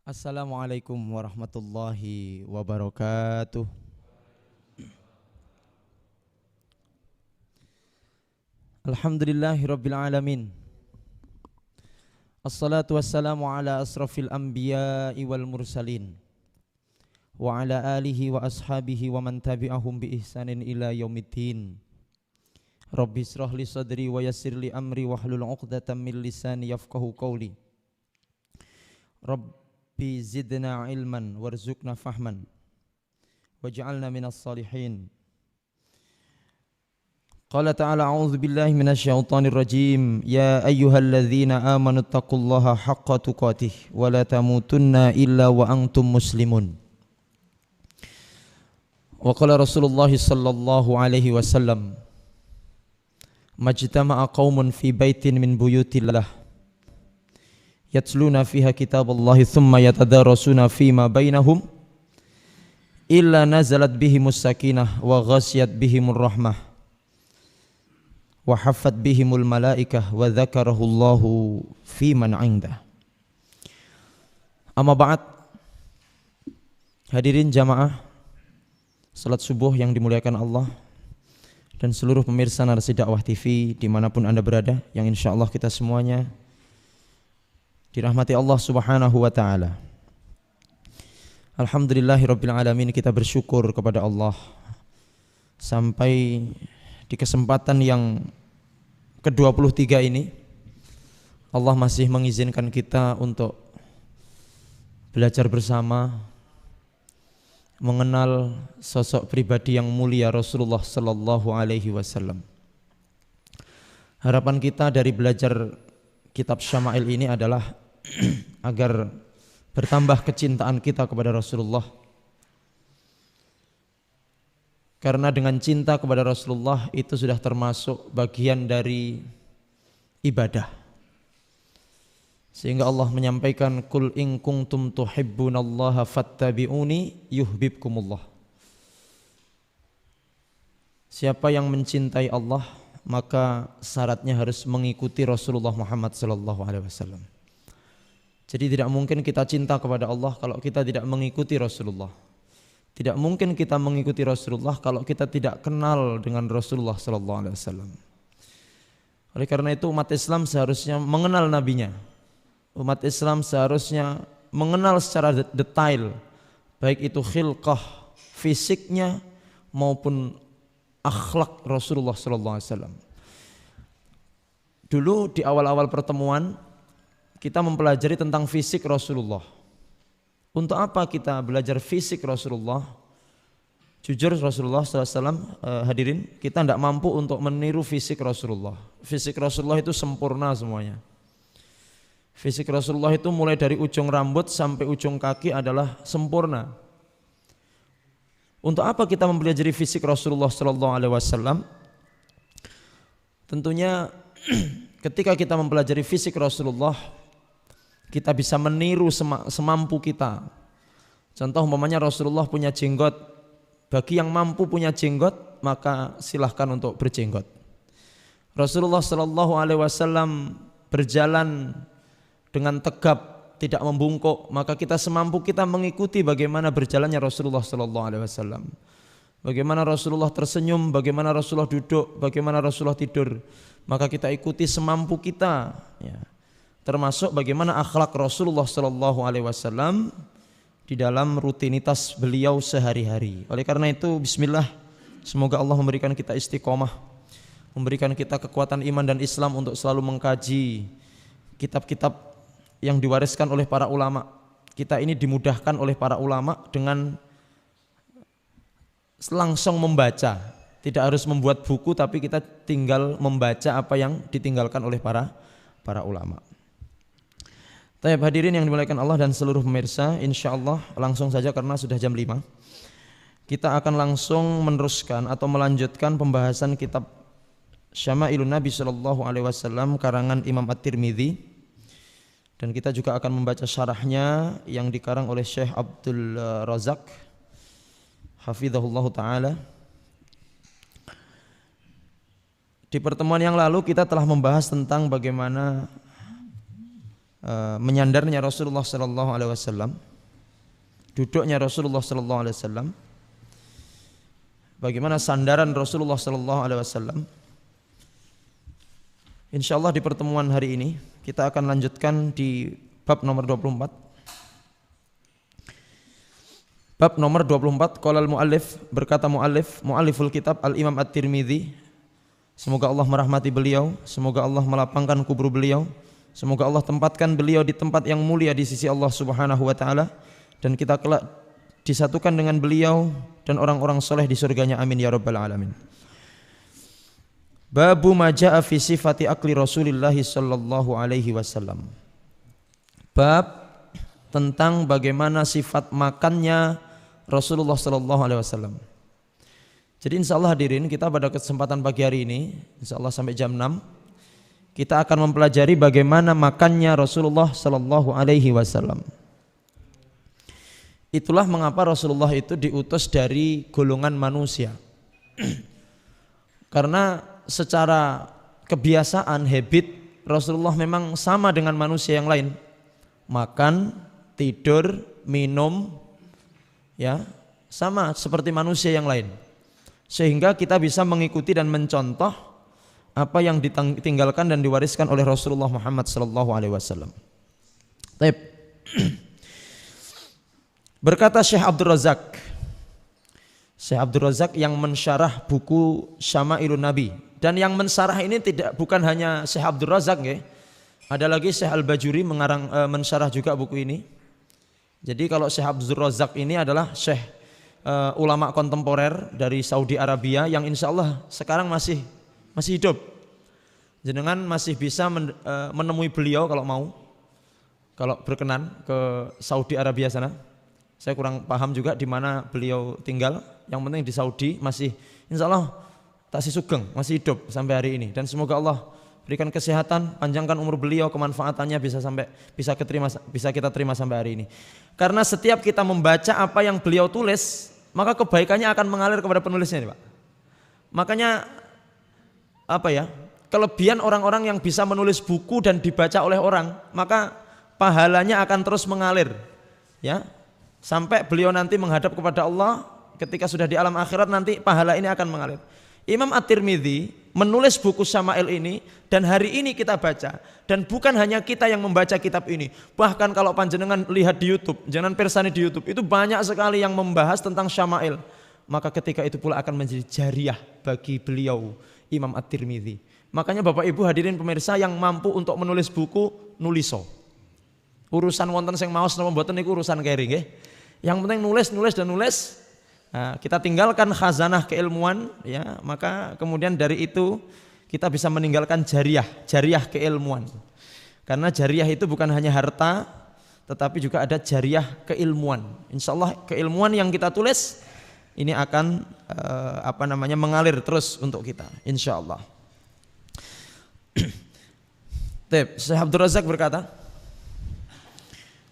Assalamualaikum warahmatullahi wabarakatuh. Alhamdulillahirabbil alamin. Assalatu wassalamu ala asrafil anbiya'i wal mursalin wa ala alihi wa ashabihi wa man tabi'ahum bi ihsanin ila yaumiddin. Rabbi israh li sadri wa yassir li amri wahlul 'uqdatam min lisani yafqahu qawli. Rabbi zidna ilman warzuqna fahman waj'alna minas salihin. Qala ta'ala a'udzu billahi minasyaitonir rajim. Ya ayyuhalladzina amanu taqullaha haqqa tuqatih wa la tamutunna illa wa antum muslimun. Wa qala Rasulullah sallallahu alaihi wasallam, majtama'a qaumun fi baitin min buyutillah yatluna fiha kitaballahi thumma yatadarasuna fima bainahum illa nazalat bihimus sakinah wa ghasiyat bihimur rahmah wa haffat bihimul malaikah wa dzakarahullahu fi man 'indah. Amma ba'd. Hadirin jamaah salat subuh yang dimuliakan Allah dan seluruh pemirsa Narasi Dakwah TV dimanapun anda berada, yang insyaallah kita semuanya dirahmati Allah subhanahu wa ta'ala. Alhamdulillahirabbil alamin, kita bersyukur kepada Allah sampai di kesempatan yang ke-23 ini Allah masih mengizinkan kita untuk belajar bersama, mengenal sosok pribadi yang mulia Rasulullah sallallahu alaihi wasallam. Harapan kita dari belajar kitab Syama'il ini adalah agar bertambah kecintaan kita kepada Rasulullah. Karena dengan cinta kepada Rasulullah itu sudah termasuk bagian dari ibadah. Sehingga Allah menyampaikan, Qul in kuntum tuhibbunallaha fattabi'uni yuhibbukumullah. Siapa yang mencintai Allah, maka syaratnya harus mengikuti Rasulullah Muhammad sallallahu alaihi wasallam. Jadi tidak mungkin kita cinta kepada Allah kalau kita tidak mengikuti Rasulullah. Tidak mungkin kita mengikuti Rasulullah kalau kita tidak kenal dengan Rasulullah sallallahu alaihi wasallam. Oleh karena itu umat Islam seharusnya mengenal nabinya. Umat Islam seharusnya mengenal secara detail baik itu khilqah fisiknya maupun akhlak Rasulullah sallallahu alaihi wasallam. Dulu di awal-awal pertemuan kita mempelajari tentang fisik Rasulullah. Untuk apa kita belajar fisik Rasulullah? Jujur Rasulullah SAW, hadirin, kita tidak mampu untuk meniru fisik Rasulullah. Fisik Rasulullah itu sempurna semuanya. Fisik Rasulullah itu mulai dari ujung rambut sampai ujung kaki adalah sempurna. Untuk apa kita mempelajari fisik Rasulullah SAW? Tentunya ketika kita mempelajari fisik Rasulullah, kita bisa meniru semampu kita. Contoh umpamanya Rasulullah punya jenggot. Bagi yang mampu punya jenggot, maka silahkan untuk berjenggot. Rasulullah sallallahu alaihi wasallam berjalan dengan tegap, tidak membungkuk, maka kita semampu kita mengikuti bagaimana berjalannya Rasulullah sallallahu alaihi wasallam. Bagaimana Rasulullah tersenyum, bagaimana Rasulullah duduk, bagaimana Rasulullah tidur, maka kita ikuti semampu kita, ya. Termasuk bagaimana akhlak Rasulullah sallallahu alaihi wasallam di dalam rutinitas beliau sehari-hari. Oleh karena itu bismillah, semoga Allah memberikan kita istiqomah, memberikan kita kekuatan iman dan Islam untuk selalu mengkaji kitab-kitab yang diwariskan oleh para ulama. Kita ini dimudahkan oleh para ulama dengan langsung membaca, tidak harus membuat buku, tapi kita tinggal membaca apa yang ditinggalkan oleh para ulama. Baik hadirin yang dimuliakan Allah dan seluruh pemirsa, insyaallah langsung saja karena sudah jam 5. Kita akan langsung meneruskan atau melanjutkan pembahasan kitab Syama'ilun Nabi sallallahu alaihi wasallam karangan Imam At-Tirmidzi, dan kita juga akan membaca syarahnya yang dikarang oleh Syekh Abdul Razak hafizahullah taala. Di pertemuan yang lalu kita telah membahas tentang bagaimana menyandarnya Rasulullah sallallahu alaihi wasallam, duduknya Rasulullah sallallahu alaihi wasallam, bagaimana sandaran Rasulullah sallallahu alaihi wasallam. Insyaallah di pertemuan hari ini kita akan lanjutkan di bab nomor 24. Bab nomor 24, qala al-muallif, berkata mualliful kitab al-Imam At-Tirmidzi, semoga Allah merahmati beliau, semoga Allah melapangkan kubur beliau, semoga Allah tempatkan beliau di tempat yang mulia di sisi Allah Subhanahu wa taala, dan kita kelak disatukan dengan beliau dan orang-orang soleh di surganya, amin ya rabbal alamin. Babu ma jaa fi sifati akli Rasulillah sallallahu alaihi wasallam. Bab tentang bagaimana sifat makannya Rasulullah sallallahu alaihi wasallam. Jadi insyaallah hadirin, kita pada kesempatan pagi hari ini insyaallah sampai jam 6 kita akan mempelajari bagaimana makannya Rasulullah sallallahu alaihi wasallam. Itulah mengapa Rasulullah itu diutus dari golongan manusia. Karena secara kebiasaan, habit, Rasulullah memang sama dengan manusia yang lain. Makan, tidur, minum, ya, sama seperti manusia yang lain. Sehingga kita bisa mengikuti dan mencontoh apa yang ditinggalkan dan diwariskan oleh Rasulullah Muhammad sallallahu alaihi wasallam. Baik. Berkata Syekh Abdul Razak, Syekh Abdul Razak yang mensyarah buku Syama'ilun Nabi, dan yang mensyarah ini bukan hanya Syekh Abdul Razak, ya. Ada lagi Syekh Al-Bajuri mensyarah juga buku ini. Jadi kalau Syekh Abdul Razak ini adalah Syekh ulama kontemporer dari Saudi Arabia yang insya Allah sekarang masih hidup. Jenengan masih bisa menemui beliau kalau berkenan ke Saudi Arabia sana. Saya kurang paham juga di mana beliau tinggal. Yang penting di Saudi masih insya Allah tak sugeng, masih hidup sampai hari ini. Dan semoga Allah berikan kesehatan, panjangkan umur beliau, kemanfaatannya bisa kita terima sampai hari ini. Karena setiap kita membaca apa yang beliau tulis, maka kebaikannya akan mengalir kepada penulisnya, Pak. Makanya kelebihan orang-orang yang bisa menulis buku dan dibaca oleh orang, maka pahalanya akan terus mengalir, ya. Sampai beliau nanti menghadap kepada Allah, ketika sudah di alam akhirat nanti pahala ini akan mengalir. Imam At-Tirmidzi menulis buku Syama'il ini dan hari ini kita baca, dan bukan hanya kita yang membaca kitab ini, bahkan kalau panjenengan lihat di YouTube, jangan persani di YouTube, itu banyak sekali yang membahas tentang Syama'il. Maka ketika itu pula akan menjadi jariah bagi beliau Imam At-Tirmidzi. Makanya Bapak Ibu hadirin pemirsa yang mampu untuk menulis buku, nuliso. Urusan wonten sing maos napa mboten niku urusan keri nggih. Yang penting nulis. Nah, kita tinggalkan khazanah keilmuan, ya, maka kemudian dari itu kita bisa meninggalkan jariah keilmuan. Karena jariah itu bukan hanya harta, tetapi juga ada jariah keilmuan. Insyaallah keilmuan yang kita tulis ini akan mengalir terus untuk kita, insyaallah. Syekh Abdul Razak berkata,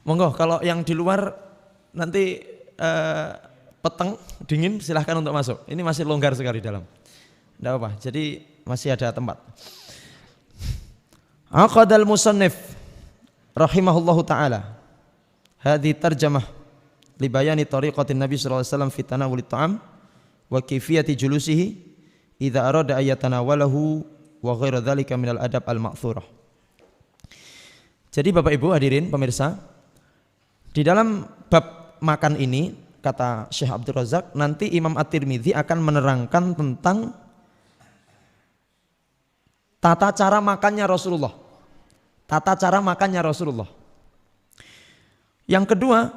monggo kalau yang di luar nanti peteng dingin silahkan untuk masuk. Ini masih longgar sekali dalam. Tidak apa, jadi masih ada tempat. Aqadal musannif rahimahullahu taala hadhi tarjamah li bayani tariqatin Nabi sallallahu alaihi wasallam fi tanawulit ta'am wa kayfiyati julusihi idza arada ayatanawalahu wa ghairu dzalika minal adab al-ma'thurah. Jadi Bapak Ibu hadirin pemirsa, di dalam bab makan ini kata Syekh Abdul Razak, nanti Imam At-Tirmidzi akan menerangkan tentang tata cara makannya Rasulullah. Tata cara makannya Rasulullah. Yang kedua,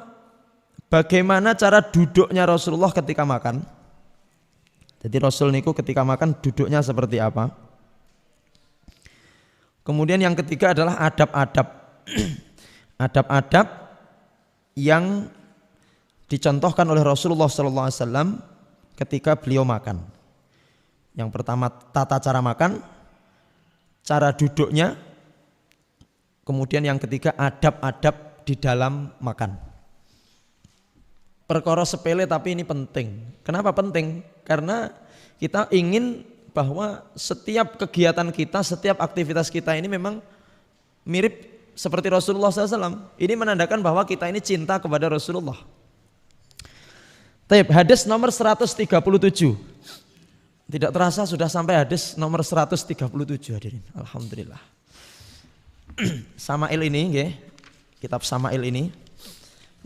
bagaimana cara duduknya Rasulullah ketika makan. Jadi Rasul niku ketika makan duduknya seperti apa. Kemudian yang ketiga adalah adab-adab. Adab-adab yang dicontohkan oleh Rasulullah SAW ketika beliau makan. Yang pertama tata cara makan, cara duduknya, kemudian yang ketiga adab-adab di dalam makan. Perkara sepele tapi ini penting. Kenapa penting? Karena kita ingin bahwa setiap kegiatan kita, setiap aktivitas kita ini memang mirip seperti Rasulullah SAW. Ini menandakan bahwa kita ini cinta kepada Rasulullah. Taib, hadis nomor 137. Tidak terasa sudah sampai hadis nomor 137 hadirin. Alhamdulillah. Sama'il ini, nggih. Kitab Sama'il ini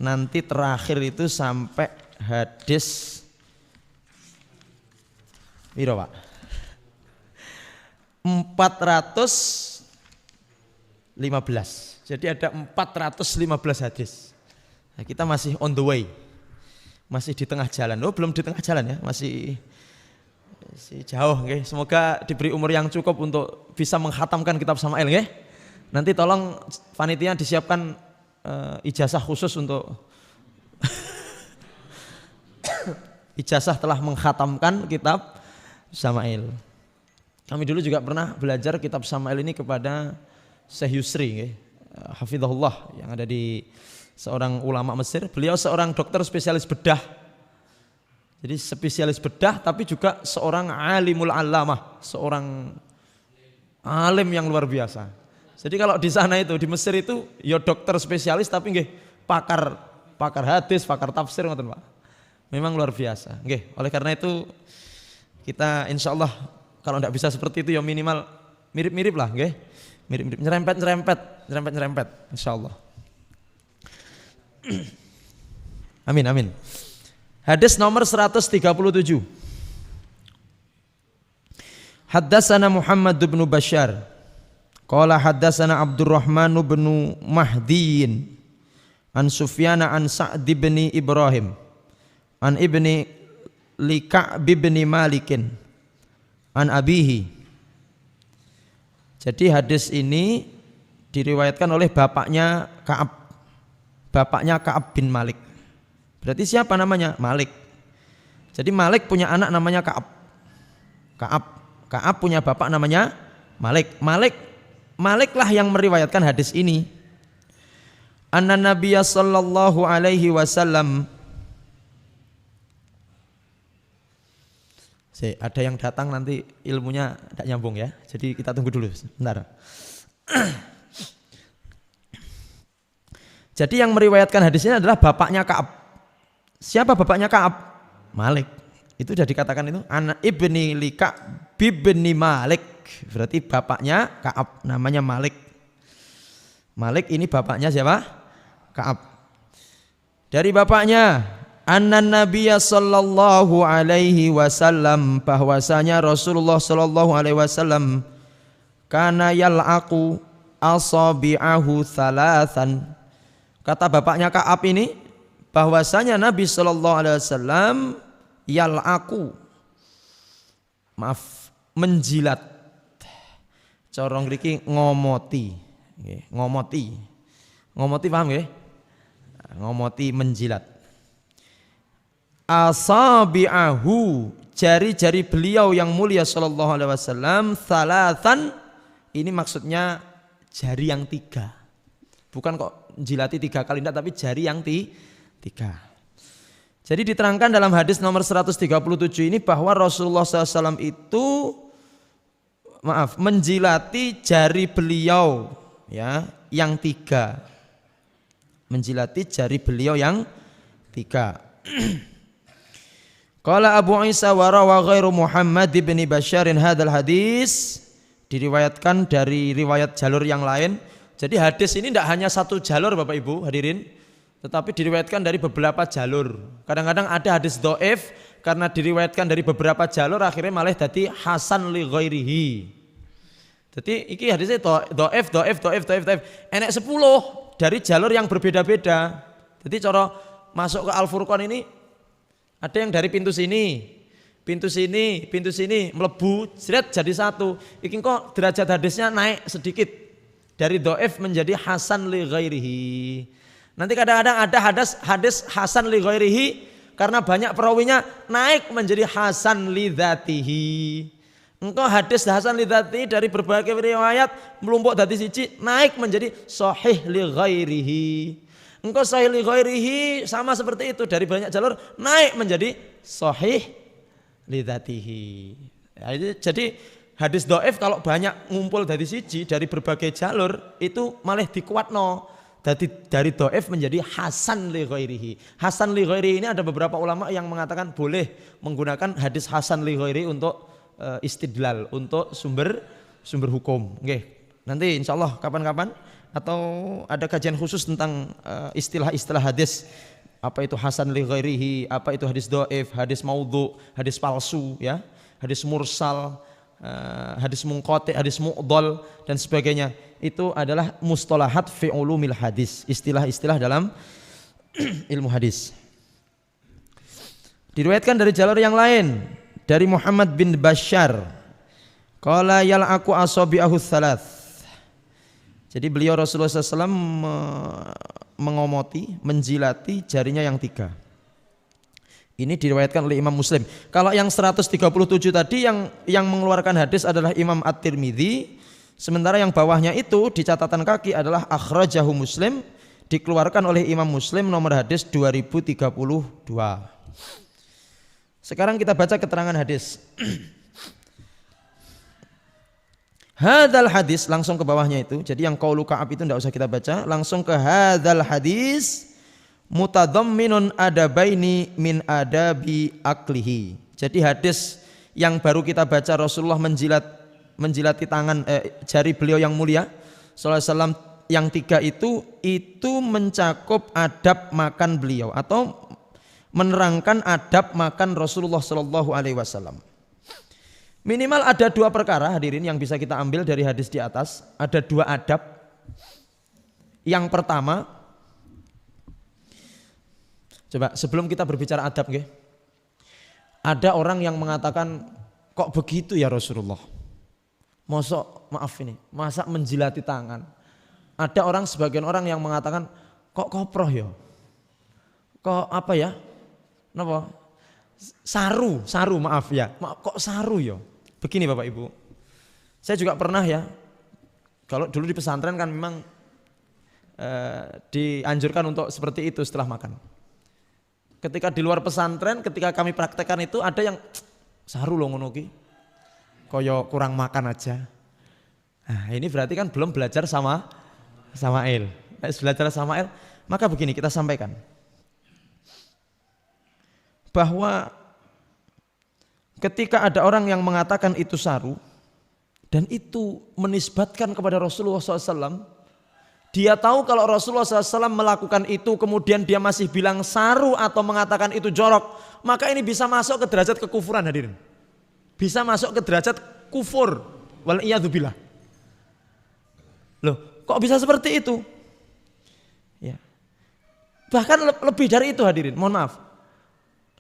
nanti terakhir itu sampai hadis piro, Pak? 415. Jadi ada 415 hadis. Nah, kita masih on the way. Masih di tengah jalan. Oh, belum di tengah jalan ya, masih jauh, nggih. Semoga diberi umur yang cukup untuk bisa menghatamkan kitab Sama'il, nggih. Nanti tolong panitia disiapkan ijazah khusus untuk ijazah telah menghatamkan kitab Sama'il. Kami dulu juga pernah belajar kitab Sama'il ini kepada Syekh Yusri, nggih. Hafizahullah, yang ada di seorang ulama Mesir. Beliau seorang dokter spesialis bedah. Jadi spesialis bedah tapi juga seorang alimul alamah, seorang alim yang luar biasa. Jadi kalau di sana itu, di Mesir itu ya dokter spesialis tapi nggih pakar hadis, pakar tafsir ngoten, Pak. Memang luar biasa. Nggih, oleh karena itu kita insyaallah kalau tidak bisa seperti itu ya minimal mirip-mirip lah, nggih. Mirip-mirip, nyerempet insyaallah. Amin. Hadis nomor 137. Haddatsana Muhammad bin Bashar qala haddatsana Abdurrahman bin Mahdiin an Sufyan an Sa'd bin Ibrahim an ibni Lika'b bin Malikin an abihi. Jadi hadis ini diriwayatkan oleh bapaknya Ka'ab bin Malik. Berarti siapa namanya? Malik. Jadi Malik punya anak namanya Ka'ab punya bapak namanya Malik lah yang meriwayatkan hadis ini. Anna Nabiyya sallallahu alaihi wasallam. Ada yang datang nanti ilmunya tidak nyambung ya. Jadi kita tunggu dulu sebentar. Jadi yang meriwayatkan hadis ini adalah bapaknya Ka'ab. Siapa bapaknya Ka'ab? Malik. Itu sudah dikatakan itu anak ibni Lika'b bin Malik. Berarti bapaknya Ka'ab namanya Malik. Malik ini bapaknya siapa? Ka'ab. Dari bapaknya anna Nabiyya sallallahu alaihi wasallam, bahwasanya Rasulullah sallallahu alaihi wasallam kana yal'aqu asabi'ahu thalathan. Kata bapaknya Ka'ab ini bahwasanya Nabi sallallahu alaihi wasallam yal'aqu, menjilat. Corong mriki ngomoti. Nggih, ngomoti paham nggih? Ngomoti menjilat. Asabi'ahu, jari-jari beliau yang mulia sallallahu alaihi wasallam, thalathan, ini maksudnya jari yang 3. Bukan kok jilati 3 kali enggak, tapi jari yang 3. Jadi diterangkan dalam hadis nomor 137 ini bahwa Rasulullah SAW itu menjilati jari beliau ya yang 3. Menjilati jari beliau yang 3. Qala Abu Isa wa rawa ghairu Muhammad bin Basharin hadzal hadis, diriwayatkan dari riwayat jalur yang lain. Jadi hadis ini tidak hanya satu jalur Bapak Ibu hadirin, tetapi diriwayatkan dari beberapa jalur. Kadang-kadang ada hadis dhaif karena diriwayatkan dari beberapa jalur akhirnya malah jadi hasan li ghairihi. Jadi iki hadisnya dhaif. Enek 10 dari jalur yang berbeda-beda. Jadi cara masuk ke Al-Furqan ini ada yang dari pintu sini melebu seret jadi 1. Iki kok derajat hadisnya naik sedikit dari dhaif menjadi hasan li ghairihi. Nanti kadang-kadang ada hadis hasan li ghairihi karena banyak perawinya naik menjadi hasan li dzatihi. Engkau hadis hasan li dzatihi dari berbagai riwayat melumpuk dari siji naik menjadi sahih li ghairihi. Engkau sahih li ghairihi sama seperti itu, dari banyak jalur naik menjadi sahih li dzatihi. Jadi hadis dhaif kalau banyak ngumpul dari siji dari berbagai jalur itu malah dikuatno. Dari dhaif menjadi hasan li ghairihi. Hasan li ghairihi ini ada beberapa ulama yang mengatakan boleh menggunakan hadis hasan li ghairihi untuk istidlal, untuk sumber hukum. Oke. Nanti insya Allah kapan-kapan atau ada kajian khusus tentang istilah-istilah hadis. Apa itu hasan li ghairihi, apa itu hadis dhaif, hadis maudhu, hadis palsu, ya, hadis mursal, hadis munqati, hadis mu'dhal dan sebagainya. Itu adalah mustalahat fi ulumil hadis, istilah-istilah dalam ilmu hadis. Diriwayatkan dari jalur yang lain dari Muhammad bin Bashar. Qala yal'aqu asabi'ahu thalath. Jadi beliau Rasulullah SAW mengomoti, menjilati jarinya yang 3. Ini diriwayatkan oleh Imam Muslim. Kalau yang 137 tadi yang mengeluarkan hadis adalah Imam At-Tirmidzi. Sementara yang bawahnya itu di catatan kaki adalah akhrajahu Muslim, dikeluarkan oleh Imam Muslim nomor hadis 2032. Sekarang kita baca keterangan hadis. Hadzal hadis, langsung ke bawahnya itu. Jadi yang qaulu Ka'ab itu tidak usah kita baca, langsung ke hadzal hadis mutadamminun adabaini min adabi aklihi. Jadi hadis yang baru kita baca Rasulullah menjilati tangan jari beliau yang mulia sallallahu alaihi wasallam yang 3 itu mencakup adab makan beliau atau menerangkan adab makan Rasulullah sallallahu alaihi wasallam. Minimal ada 2 perkara hadirin yang bisa kita ambil dari hadis di atas. Ada 2 adab. Yang pertama, coba sebelum kita berbicara adab, nggih. Ada orang yang mengatakan, kok begitu ya Rasulullah? Masa menjilati tangan. Ada sebagian orang yang mengatakan, kok koproh ya? Kok apa ya? Napa? Saru maaf ya. Kok saru ya? Begini Bapak Ibu. Saya juga pernah ya. Kalau dulu di pesantren kan memang dianjurkan untuk seperti itu setelah makan. Ketika di luar pesantren, ketika kami praktekkan itu ada yang saru loh ngono ki. Koyo kurang makan aja. Nah, ini berarti kan belum belajar sama Samail. Belajar Samail, maka begini kita sampaikan. Bahwa ketika ada orang yang mengatakan itu saru dan itu menisbatkan kepada Rasulullah SAW, dia tahu kalau Rasulullah SAW melakukan itu kemudian dia masih bilang saru atau mengatakan itu jorok, maka ini bisa masuk ke derajat kekufuran hadirin. Bisa masuk ke derajat kufur. Wal'iyadzubillah. Loh, kok bisa seperti itu? Ya. Bahkan lebih dari itu hadirin, mohon maaf.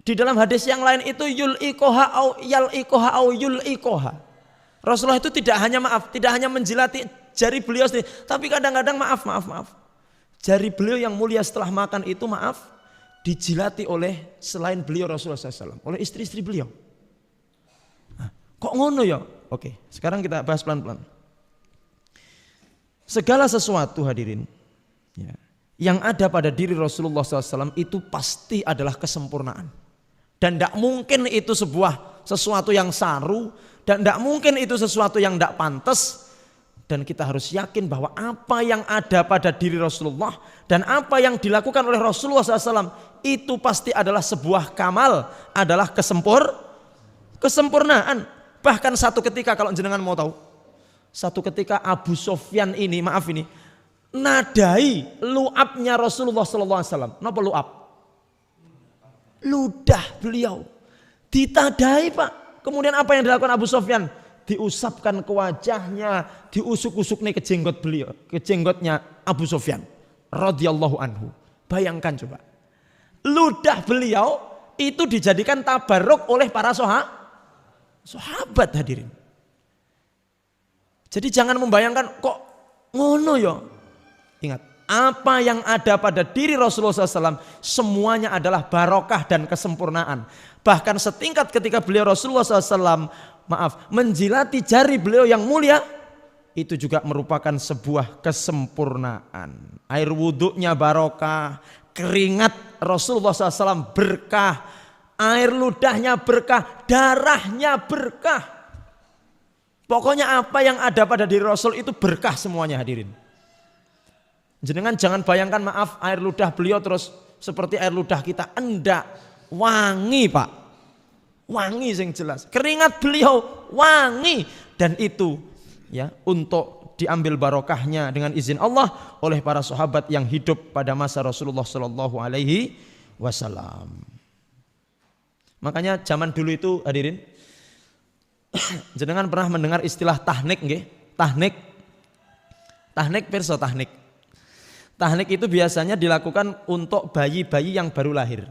Di dalam hadis yang lain itu yul'ikoha au yal'ikoha au yul'ikoha. Rasulullah itu tidak hanya menjilati jari beliau sendiri, tapi kadang-kadang maaf. Jari beliau yang mulia setelah makan itu dijilati oleh selain beliau Rasulullah SAW, oleh istri-istri beliau. Kok ngono ya? Oke, sekarang kita bahas pelan-pelan. Segala sesuatu hadirin ya, yang ada pada diri Rasulullah SAW itu pasti adalah kesempurnaan. Dan tidak mungkin itu sesuatu yang saru, dan tidak mungkin itu sesuatu yang tidak pantas. Dan kita harus yakin bahwa apa yang ada pada diri Rasulullah dan apa yang dilakukan oleh Rasulullah SAW itu pasti adalah sebuah kamal, adalah kesempurnaan. Bahkan satu ketika kalau jenengan mau tahu, satu ketika Abu Sofyan ini, nadai lu'abnya Rasulullah SAW. Napa lu'ab? Ludah beliau ditadai Pak. Kemudian apa yang dilakukan Abu Sofyan? Diusapkan ke wajahnya, diusuk-usuk nih ke jenggot beliau, ke jenggotnya Abu Sofyan radhiyallahu anhu. Bayangkan coba, ludah beliau itu dijadikan tabarruk oleh para sahabat hadirin. Jadi jangan membayangkan kok ngono ya. Ingat, apa yang ada pada diri Rasulullah SAW semuanya adalah barokah dan kesempurnaan. Bahkan setingkat ketika beliau Rasulullah SAW menjilati jari beliau yang mulia, itu juga merupakan sebuah kesempurnaan. Air wudhunya barokah, keringat Rasulullah SAW berkah, air ludahnya berkah, darahnya berkah. Pokoknya apa yang ada pada diri Rasul itu berkah semuanya hadirin. Jenengan jangan bayangkan maaf air ludah beliau terus seperti air ludah kita. Enggak, wangi Pak. Wangi yang jelas. Keringat beliau wangi. Dan itu ya untuk diambil barokahnya dengan izin Allah oleh para sahabat yang hidup pada masa Rasulullah Shallallahu Alaihi Wasallam. Makanya zaman dulu itu hadirin, jenengan pernah mendengar istilah tahnik nggih? Tahnik pirsa tahnik. Tahnik itu biasanya dilakukan untuk bayi-bayi yang baru lahir.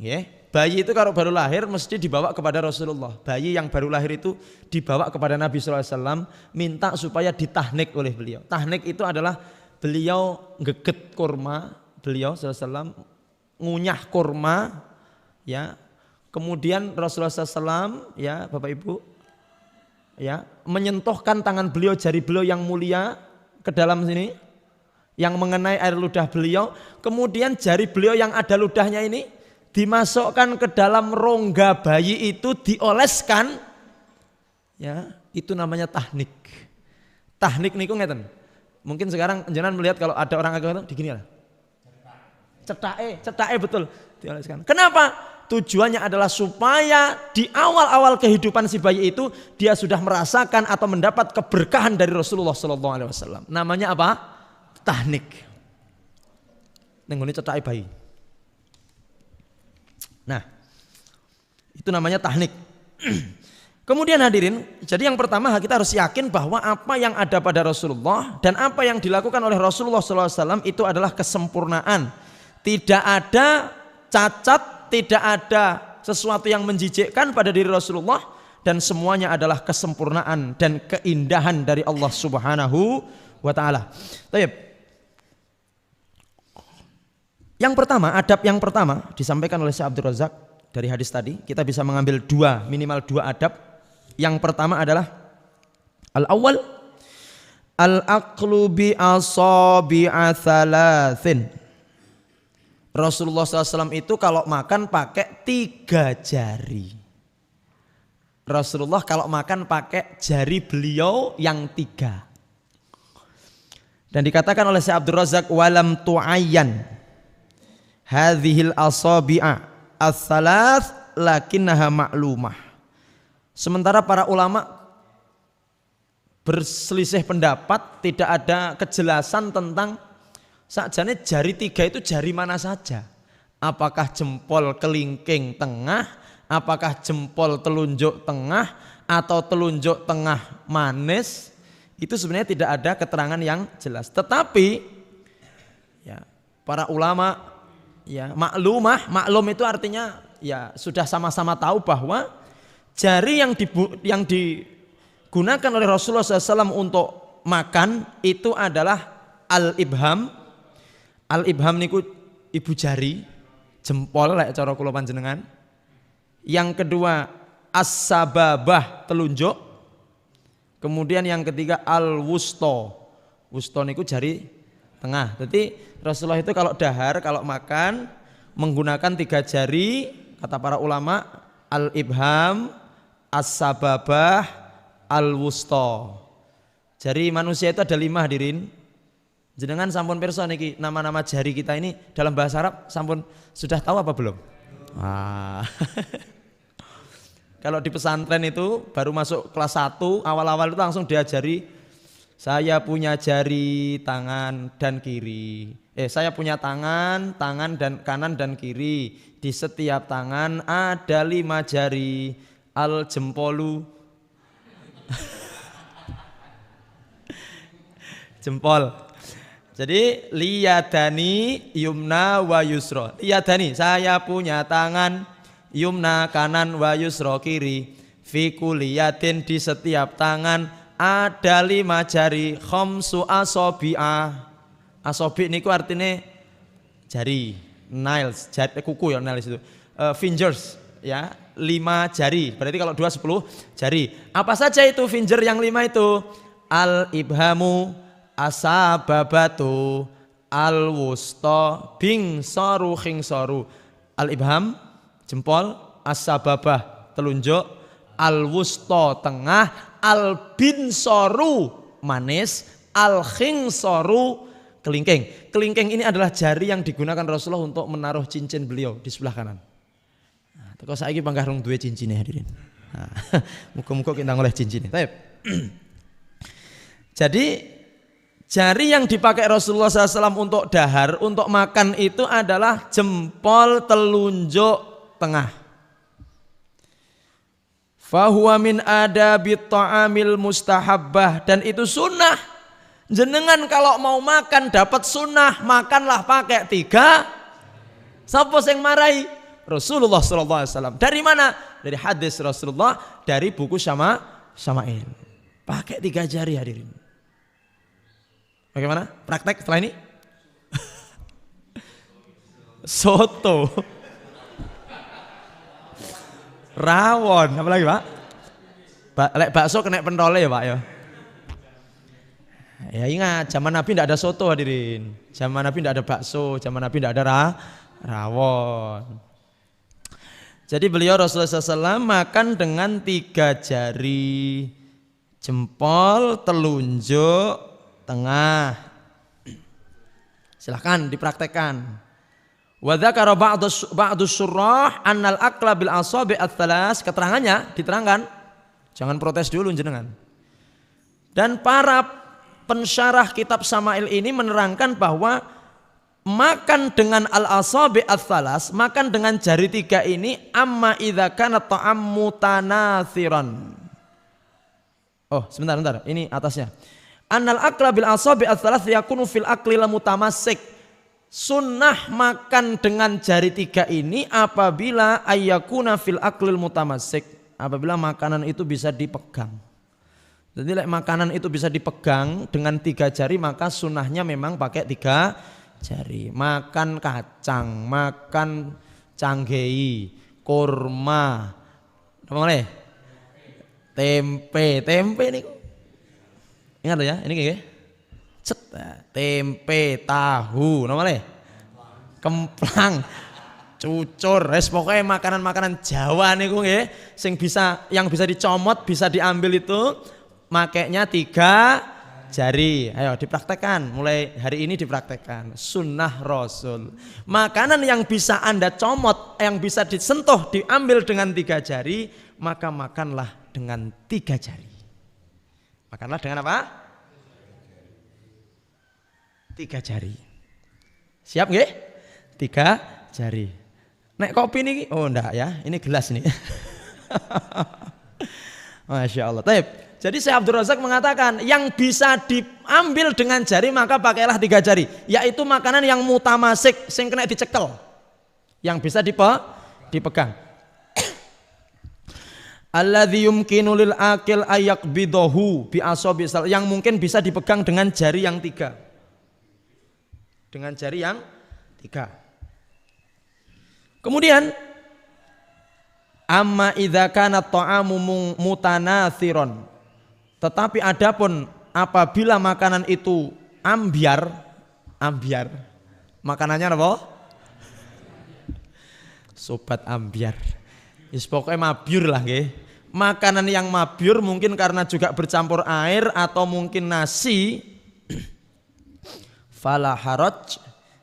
Nggih. Bayi itu kalau baru lahir mesti dibawa kepada Rasulullah. Bayi yang baru lahir itu dibawa kepada Nabi SAW, minta supaya ditahnik oleh beliau. Tahnik itu adalah beliau geget kurma, beliau SAW ngunyah kurma, ya. Kemudian Rasulullah SAW, ya Bapak Ibu, ya menyentuhkan tangan beliau, jari beliau yang mulia ke dalam sini, yang mengenai air ludah beliau. Kemudian jari beliau yang ada ludahnya ini dimasukkan ke dalam rongga bayi itu, dioleskan, ya itu namanya tahnik. Tahnik niku ngeten. Mungkin sekarang jenengan melihat kalau ada orang agak itu digini lah. Cetae betul dioleskan. Kenapa? Tujuannya adalah supaya di awal-awal kehidupan si bayi itu dia sudah merasakan atau mendapat keberkahan dari Rasulullah Sallallahu Alaihi Wasallam. Namanya apa? Tahnik. Nenggone cetae bayi. Nah, itu namanya tahnik. Kemudian hadirin, jadi yang pertama kita harus yakin bahwa apa yang ada pada Rasulullah dan apa yang dilakukan oleh Rasulullah SAW itu adalah kesempurnaan. Tidak ada cacat, tidak ada sesuatu yang menjijikkan pada diri Rasulullah, dan semuanya adalah kesempurnaan dan keindahan dari Allah Subhanahu wa Ta'ala. Baik. Yang pertama, adab yang pertama disampaikan oleh Syekh Abdul Razak dari hadis tadi, kita bisa mengambil minimal dua adab. Yang pertama adalah al-awwal al-aqlu bi asabi'a thalathin. Rasulullah SAW itu kalau makan pakai 3 jari. Rasulullah kalau makan pakai jari beliau yang 3. Dan dikatakan oleh Syekh Abdul Razak walam tu'ayyan hadhil asabi'a as-salath lakinnaha ma'lumah. Sementara para ulama berselisih pendapat, tidak ada kejelasan tentang sakjane jari 3 itu jari mana saja. Apakah jempol kelingking tengah, apakah jempol telunjuk tengah, atau telunjuk tengah manis. Itu sebenarnya tidak ada keterangan yang jelas. Tetapi ya, para ulama ya maklum itu artinya ya sudah sama-sama tahu bahwa jari yang digunakan oleh Rasulullah SAW untuk makan itu adalah al-ibham. Al-ibham niku ibu jari, jempol lek cara kula panjenengan. Yang kedua as-sababah, telunjuk. Kemudian yang ketiga al-wusta. Wusta niku jari tengah. Jadi Rasulullah itu kalau dahar, kalau makan menggunakan 3 jari, kata para ulama, al-ibham, as-sababah, al-wusta. Jari manusia itu ada 5 hadirin. Jenengan sampun pirsa niki nama-nama jari kita ini dalam bahasa Arab sampun sudah tahu apa belum? Kalau di pesantren itu baru masuk kelas 1, awal-awal itu langsung diajari, saya punya jari tangan dan kiri. Saya punya tangan dan kanan dan kiri. Di setiap tangan ada 5 jari. Al jempolu. Jempol. Jadi liyadani yumna wa yusra. Liyadani, saya punya tangan yumna kanan wa yusra kiri. Fi kulliyatin, di setiap tangan ada 5 jari. Khamsu asabi'ah. Asobi niku artinya jari, nails, jari, kuku ya nails itu. Fingers ya, 5 jari. Berarti kalau 2 10 jari. Apa saja itu finger yang 5 itu? Al-ibhamu, asababatu, al-wusta, bingsaru, khingsaru. Al-ibham, jempol, as-sababah, telunjuk, al-wusta tengah, al-binsoru manis, al-khingsoru kelingking. Kelingking ini adalah jari yang digunakan Rasulullah untuk menaruh cincin beliau di sebelah kanan. Nah, teko saiki panggah rung duwe cincine hadirin. Nah, muga-muga kita ngoleh cincin. Jadi jari yang dipakai Rasulullah SAW untuk dahar, untuk makan itu adalah jempol telunjuk tengah. Fahuwa min adabit ta'amil mustahabbah, dan itu sunnah. Jenengan kalau mau makan dapat sunnah, makanlah pakai 3. Sapa sing marai? Rasulullah SAW. Dari mana? Dari hadis Rasulullah, dari buku Syama'il. Pakai 3 jari hadirin. Bagaimana? Praktek setelah ini? Soto. Rawon, apa lagi Pak? Lek bakso kena pentole ya Pak ya. Ya ingat, zaman Nabi tidak ada soto hadirin. Zaman Nabi tidak ada bakso, zaman Nabi tidak ada rawon. Jadi beliau Rasulullah SAW makan dengan 3 jari, jempol, telunjuk, tengah. Silahkan dipraktekkan. Wa dzakara ba'du syurrah annal akla bil asabi ats-tsalas, keterangannya diterangkan. Jangan protes dulu jenengan. Dan para pensyarah kitab Syama'il ini menerangkan bahwa makan dengan al-asabi ats-tsalas, makan dengan jari 3 ini amma idza kana ta'am mutanatsiran. Oh, sebentar. Ini atasnya. Annal akla bil asabi ats-tsalas yakunu fil akli la mutamassik. Sunnah makan dengan jari 3 ini apabila ayyakuna fil aklil mutamassik, apabila makanan itu bisa dipegang. Jadi makanan itu bisa dipegang dengan 3 jari, maka sunnahnya memang pakai 3 jari. Makan kacang, makan canggei, kurma, apa boleh? Tempe ini. Ingat loh ya, ini kayak tempe, tahu, namanya kemplang, cucur, pokoknya makanan-makanan Jawa niku nggih, yang bisa dicomot, bisa diambil itu makainya 3 jari. Ayo dipraktekkan, mulai hari ini dipraktekkan. Sunnah Rasul. Makanan yang bisa Anda comot, yang bisa disentuh, diambil dengan 3 jari, maka makanlah dengan 3 jari. Makanlah dengan apa? 3 jari. Siap nggih? 3 jari. Nek kopi nih, oh enggak ya, ini gelas nih. Masya Allah. Taib. Jadi Syekh Abdul Razak mengatakan yang bisa diambil dengan jari maka pakailah 3 jari, yaitu makanan yang mutamasik, sing kena dicekel, yang bisa dipegang. Alladzi yumkinu lil akil ayaqbidahu bi asabi, yang mungkin bisa dipegang dengan jari yang 3. Dengan jari yang 3. Kemudian amma idza kana ta'amu mutanatsiron, tetapi adapun apabila makanan itu ambyar, makanannya apa? Sobat ambyar. Wis pokoknya mabyur lah nggih. Makanan yang mabyur mungkin karena juga bercampur air atau mungkin nasi. Fala haraj,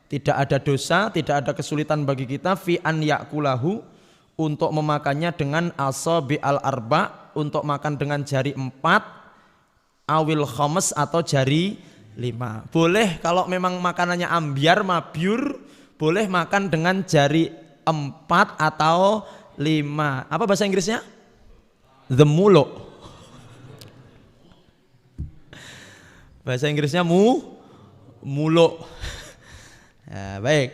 tidak ada dosa, tidak ada kesulitan bagi kita fi an yakulahu, untuk memakannya dengan asabi al-arba, untuk makan dengan jari 4, awil khams atau jari 5. Boleh kalau memang makanannya ambyar, mabyur, boleh makan dengan jari 4 atau 5. Apa bahasa Inggrisnya? The mulo. Bahasa Inggrisnya mulo. Ya, baik.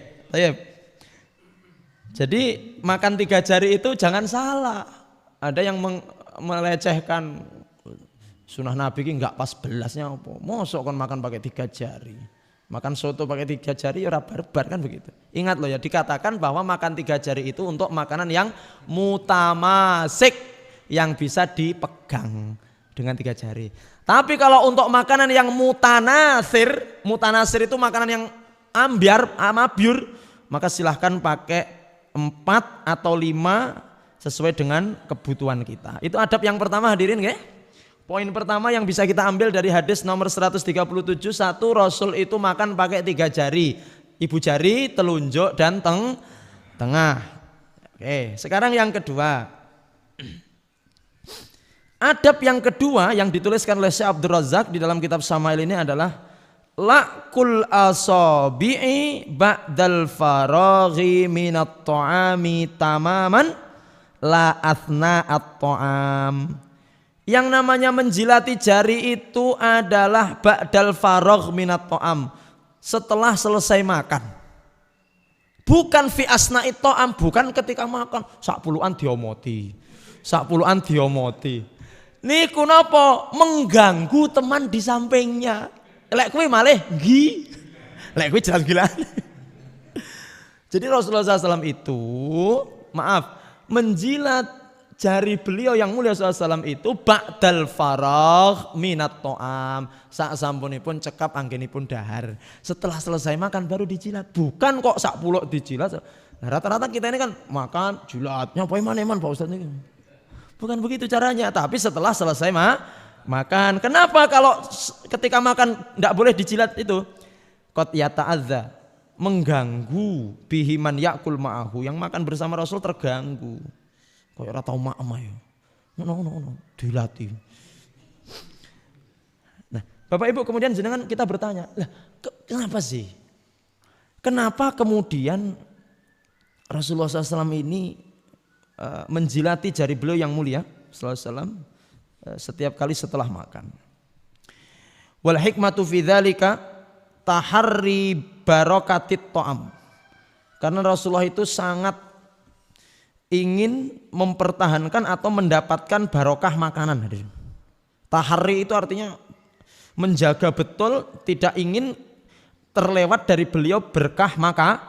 Jadi makan 3 jari itu jangan salah. Ada yang melecehkan sunah Nabi ini enggak pas belasnya apa. Mosok kan makan pakai 3 jari. Makan soto pakai 3 jari ya ora barbar kan begitu. Ingat loh ya, dikatakan bahwa makan 3 jari itu untuk makanan yang mutamasik, yang bisa dipegang dengan 3 jari. Tapi kalau untuk makanan yang mutanasir itu makanan yang mabyur, maka silahkan pakai 4 atau 5 sesuai dengan kebutuhan kita. Itu adab yang pertama hadirin nggih. Poin pertama yang bisa kita ambil dari hadis nomor 137, satu, Rasul itu makan pakai 3 jari. Ibu jari, telunjuk dan tengah. Oke, sekarang yang kedua. Adab yang kedua yang dituliskan oleh Syekh Abdul Razak di dalam kitab Syama'il ini adalah la'kul asabi'i ba'dal faraghi minat ta'ami tamaman la athna'at ta'am. Yang namanya menjilati jari itu adalah ba'dal faragh minat ta'am, setelah selesai makan. Bukan fi asna'it ta'am, bukan ketika makan sak puluhan diomoti. Niku napa? Mengganggu teman di sampingnya. Lek kuwi malih gi. Lek kuwi jelas gila. Jadi Rasulullah SAW itu, maaf, menjilat jari beliau yang mulia SAW itu ba'dal faragh minat ta'am. Sak sampunipun cekap anggenipun dahar. Setelah selesai makan baru dijilat. Bukan kok sak puluk dijilat. Nah, rata-rata kita ini kan makan jilatnya apa iman Pak Ustaz ini. Bukan begitu caranya, tapi setelah selesai makan. Kenapa kalau ketika makan tidak boleh dijilat itu? Qad yata'adza, mengganggu bihi man ya'kul ma'ahu, yang makan bersama Rasul terganggu. Kok ora tau mak-mak ya. No, dilati. Nah, Bapak Ibu kemudian jenengan kita bertanya, lah kenapa sih? Kenapa kemudian Rasulullah SAW ini menjilati jari beliau yang mulia sallallahu alaihi wasallam setiap kali setelah makan? Wal hikmatu fi dzalika taharri barakatit ta'am. Karena Rasulullah itu sangat ingin mempertahankan atau mendapatkan barokah makanan. Taharri itu artinya menjaga betul, tidak ingin terlewat dari beliau berkah maka.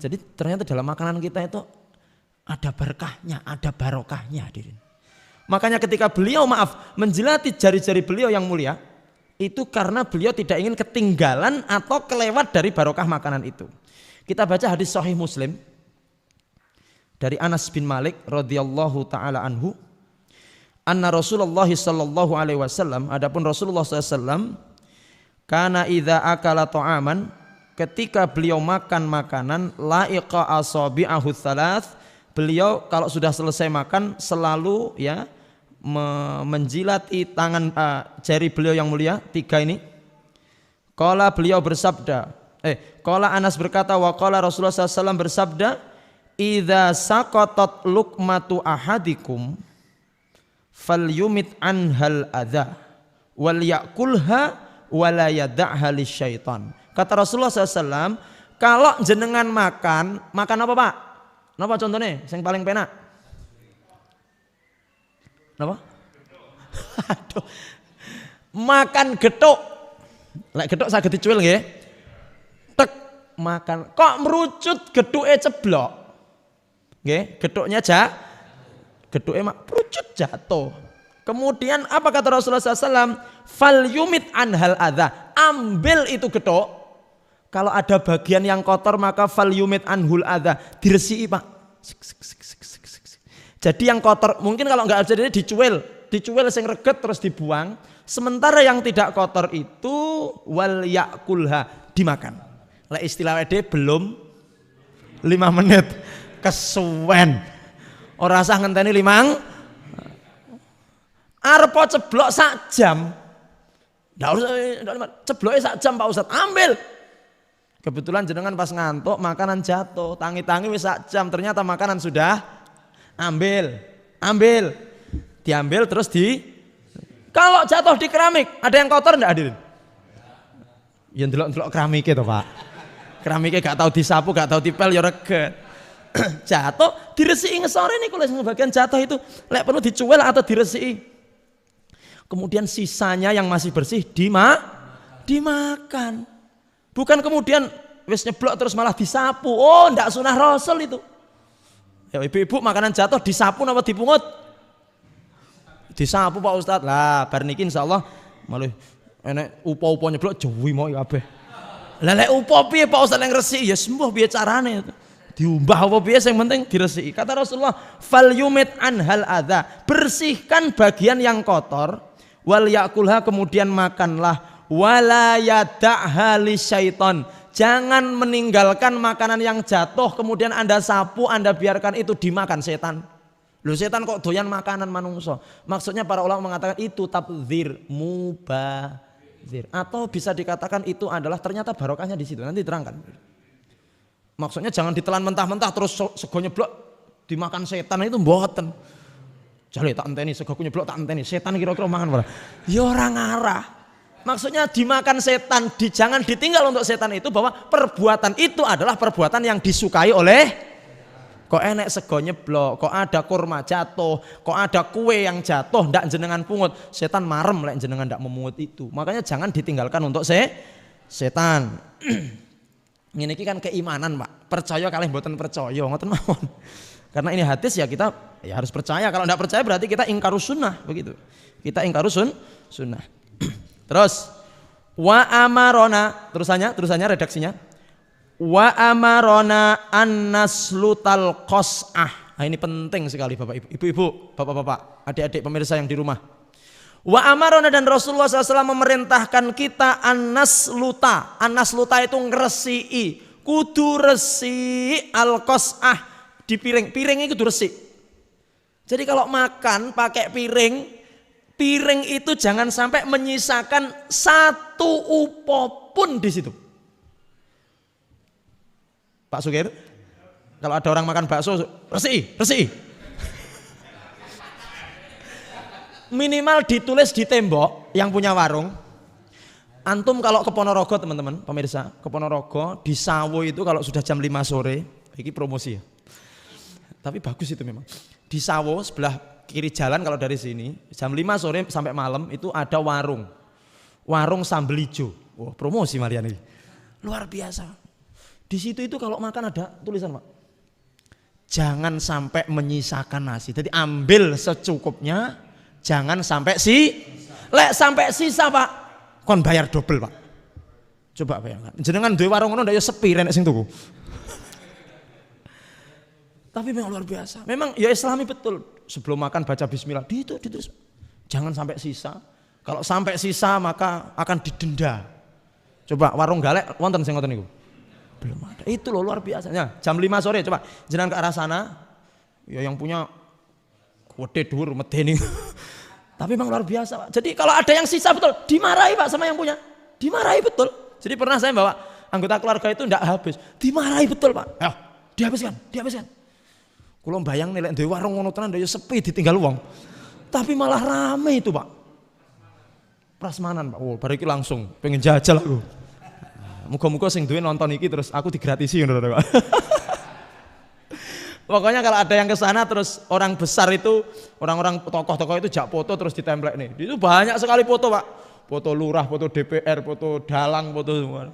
Jadi ternyata dalam makanan kita itu ada berkahnya, ada barokahnya hadirin. Makanya ketika beliau menjilati jari-jari beliau yang mulia, itu karena beliau tidak ingin ketinggalan atau kelewat dari barokah makanan itu. Kita baca hadis Sahih Muslim dari Anas bin Malik radhiyallahu taala anhu, anna Rasulullah sallallahu alaihi wasallam, adapun Rasulullah SAW kana idza akala ta'aman, ketika beliau makan makanan, la'iqa asabi'ahu thalath, beliau kalau sudah selesai makan selalu ya menjilati tangan jari beliau yang mulia 3 ini. Qala beliau bersabda, qala Anas berkata, wa qala Rasulullah SAW bersabda, idza saqatat luqmatu ahadikum falyumit anhal adza wal yakulha wala yad'ha lisyaitan. Kata Rasulullah SAW, kalau jenengan makan apa Pak? Napa contohnya? Yang paling penak? Napa? Aduh. Makan gethuk. Lek gethuk saged dicuil nggih. Tek makan. Kok merucut gethuke ceblok? Nggih, gethuknya gethuke merucut jatuh. Kemudian apa kata Rasulullah SAW? Fal yumit anhal adza. Ambil itu gethuk. Kalau ada bagian yang kotor maka fal yumit anhul adza, diresiki Pak. Jadi yang kotor mungkin kalau nggak ada dicuil sing reget terus dibuang. Sementara yang tidak kotor itu wal yakulha, dimakan. Lah istilah WD belum 5 menit kesuwen. Ora usah ngenteni 5. Arep ceblok sak jam. Ndak usah cebloke sak jam Pak Ustaz. Ambil. Kebetulan jenengan pas ngantuk makanan jatuh, tangi-tangi wis sak jam, ternyata makanan sudah ambil. Diambil terus kalau jatuh di keramik, ada yang kotor enggak hadirin? Ya ndelok-ndelok keramike to, Pak. Keramike gak tahu disapu, gak tahu dipel ya reget. Jatuh diresiki ngesore niku lek bagian jatuh itu lek perlu dicuil atau diresiki. Kemudian sisanya yang masih bersih dimakan. Bukan kemudian wis nyeblok terus malah disapu. Oh, ndak sunah Rasul itu. Ya ibu-ibu makanan jatuh disapu napa dipungut? Disapu Pak Ustadz. Lah bar niki insyaallah malah enek upo-upo nyeblok jewi mau kabeh. Lah lek upo piye Pak Ustadz yang resik ya sembuh piye carane. Diumbah apa biasa yang penting diresiki. Kata Rasulullah, fal yumit anhal adza, bersihkan bagian yang kotor, wal yakulha, kemudian makanlah, wala yada'ha lisyaiton, jangan meninggalkan makanan yang jatuh kemudian Anda sapu, Anda biarkan itu dimakan setan. Loh, setan kok doyan makanan manungso? Maksudnya para ulama mengatakan itu tabdzir, mubazir, atau bisa dikatakan itu adalah ternyata barokahnya di situ. Nanti terangkan. Maksudnya jangan ditelan mentah-mentah terus sego nyeblok dimakan setan, itu mboten. Jale tak enteni sego nyeblok tak enteni, setan kira-kira mangan ora? Ya ora ngarah. Maksudnya dimakan setan, jangan ditinggal untuk setan itu, bahwa perbuatan itu adalah perbuatan yang disukai oleh. Kok enek sego nyeblok, kok ada kurma jatuh, kok ada kue yang jatuh ndak jenengan pungut, setan marem lek jenengan ndak memungut itu. Makanya jangan ditinggalkan untuk setan. Ini kan keimanan, Pak. Percaya kalih mboten percaya, ngoten mawon. Karena ini hadis ya kita ya harus percaya. Kalau enggak percaya berarti kita ingkarus sunnah, begitu. Kita ingkarus sunnah. Terus wa amarona, terusannya redaksinya. Wa amarona an-naslutal qas'ah. Nah, ini penting sekali Bapak Ibu, ibu-ibu, bapak-bapak, adik-adik pemirsa yang di rumah. Wa amarona, dan Rasulullah SAW memerintahkan kita an-nasluta. An-nasluta itu ngresiki, kudu resi al-qas'ah, di piring itu resik. Jadi kalau makan pakai piring itu jangan sampai menyisakan satu upo pun di situ. Pak Sugir, kalau ada orang makan bakso, resi. Minimal ditulis di tembok yang punya warung. Antum kalau ke Ponorogo, teman-teman pemirsa, ke Ponorogo di Sawo itu kalau sudah jam 5 sore, ini promosi ya. Tapi bagus itu memang. Di Sawo sebelah kiri jalan kalau dari sini, jam 5 sore sampai malam itu ada warung. Warung sambal ijo. Wah, promosi malian ini. Luar biasa. Di situ itu kalau makan ada tulisan, Pak. Jangan sampai menyisakan nasi. Jadi ambil secukupnya. Jangan sampai sampai sisa, Pak, kon bayar double, Pak. Coba bayangkan. Jenengan duwe warung ngono ndak ya sepi rek sing tuku. Tapi memang luar biasa. Memang ya Islami betul. Sebelum makan baca bismillah. Ditulis. Jangan sampai sisa. Kalau sampai sisa maka akan didenda. Coba warung galek wonten sing ngoten niku? Belum ada. Itu loh luar biasanya. Jam 5 sore coba jenengan ke arah sana. Ya yang punya gede dhuwur medeni. Tapi memang luar biasa, Pak. Jadi kalau ada yang sisa betul, dimarahi, Pak, sama yang punya. Dimarahi betul. Jadi pernah saya bawa anggota keluarga itu enggak habis. Dimarahi betul, Pak. Ayo, dihabiskan. Kulo bayang nih lek duwe warung ngono tenan ya sepi ditinggal wong. Tapi malah rame itu, Pak. Prasmanan, Pak. Oh, bar iki langsung pengen jajal aku. Muga-muga sing duwe nonton iki terus aku digratisi ngono, Pak. Pokoknya kalau ada yang ke sana terus orang besar itu, orang-orang tokoh-tokoh itu jak foto terus ditemplek nih. Itu banyak sekali foto, Pak. Foto lurah, foto DPR, foto dalang, foto semua.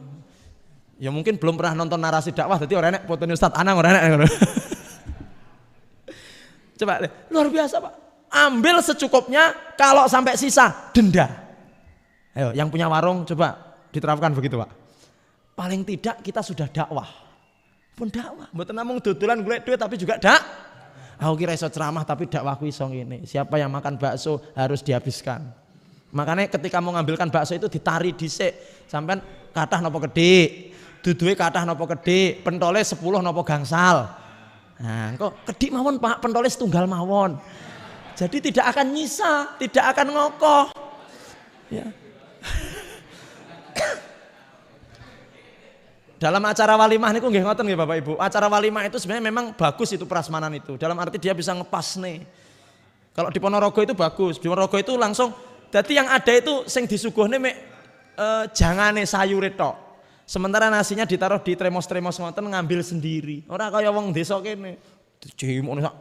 Ya mungkin belum pernah nonton narasi dakwah, jadi orang enak fotonya Ustadz Anang orang enak. Coba luar biasa, Pak. Ambil secukupnya, kalau sampai sisa denda. Ayo, yang punya warung coba diterapkan begitu, Pak. Paling tidak kita sudah dakwah. Pun dakwah, mboten namung dodolan golek duit tapi juga aku kira iso ceramah tapi dakwahku iso ngene. Siapa yang makan bakso harus dihabiskan. Makanya ketika mau ngambilkan bakso itu ditari dhisik. Sampean kathah napa gedhe? Duduhe kathah napa gedhe? Pentole 10 napa gangsal? Nah, kok kedhik mawon, Pak, pentole setunggal mawon. Jadi tidak akan nyisa, tidak akan ngokoh. Ya. Dalam acara walimah niku nggih ngoten nggih Bapak Ibu. Acara walimah itu sebenarnya memang bagus itu prasmanan itu. Dalam arti dia bisa ngepas nih. Kalau di Ponorogo itu bagus. Di Ponorogo itu langsung dadi yang ada itu sing disuguhne mek jangane sayure tok. Sementara nasinya ditaruh di tremos-tremos ngoten ngambil sendiri. Ora kaya wong desa kene. Dijimukne sak.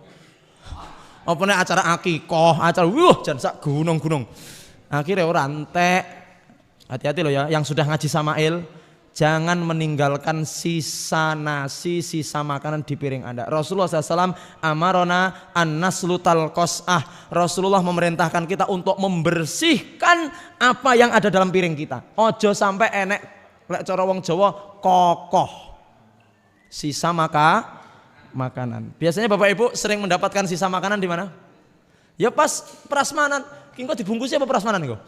Apa nek acara akikah, acara jan sak gunung-gunung. Akhirnya ora entek. Hati-hati loh ya yang sudah ngaji Samail. Jangan meninggalkan sisa nasi, sisa makanan di piring Anda. Rasulullah SAW amarona an-naslutal qas'ah. Rasulullah memerintahkan kita untuk membersihkan apa yang ada dalam piring kita. Ojo sampai enek lek cara wong Jawa kokoh. Sisa makanan. Biasanya Bapak Ibu sering mendapatkan sisa makanan di mana? Ya pas prasmanan. Kok dibungkusnya apa prasmanan kok?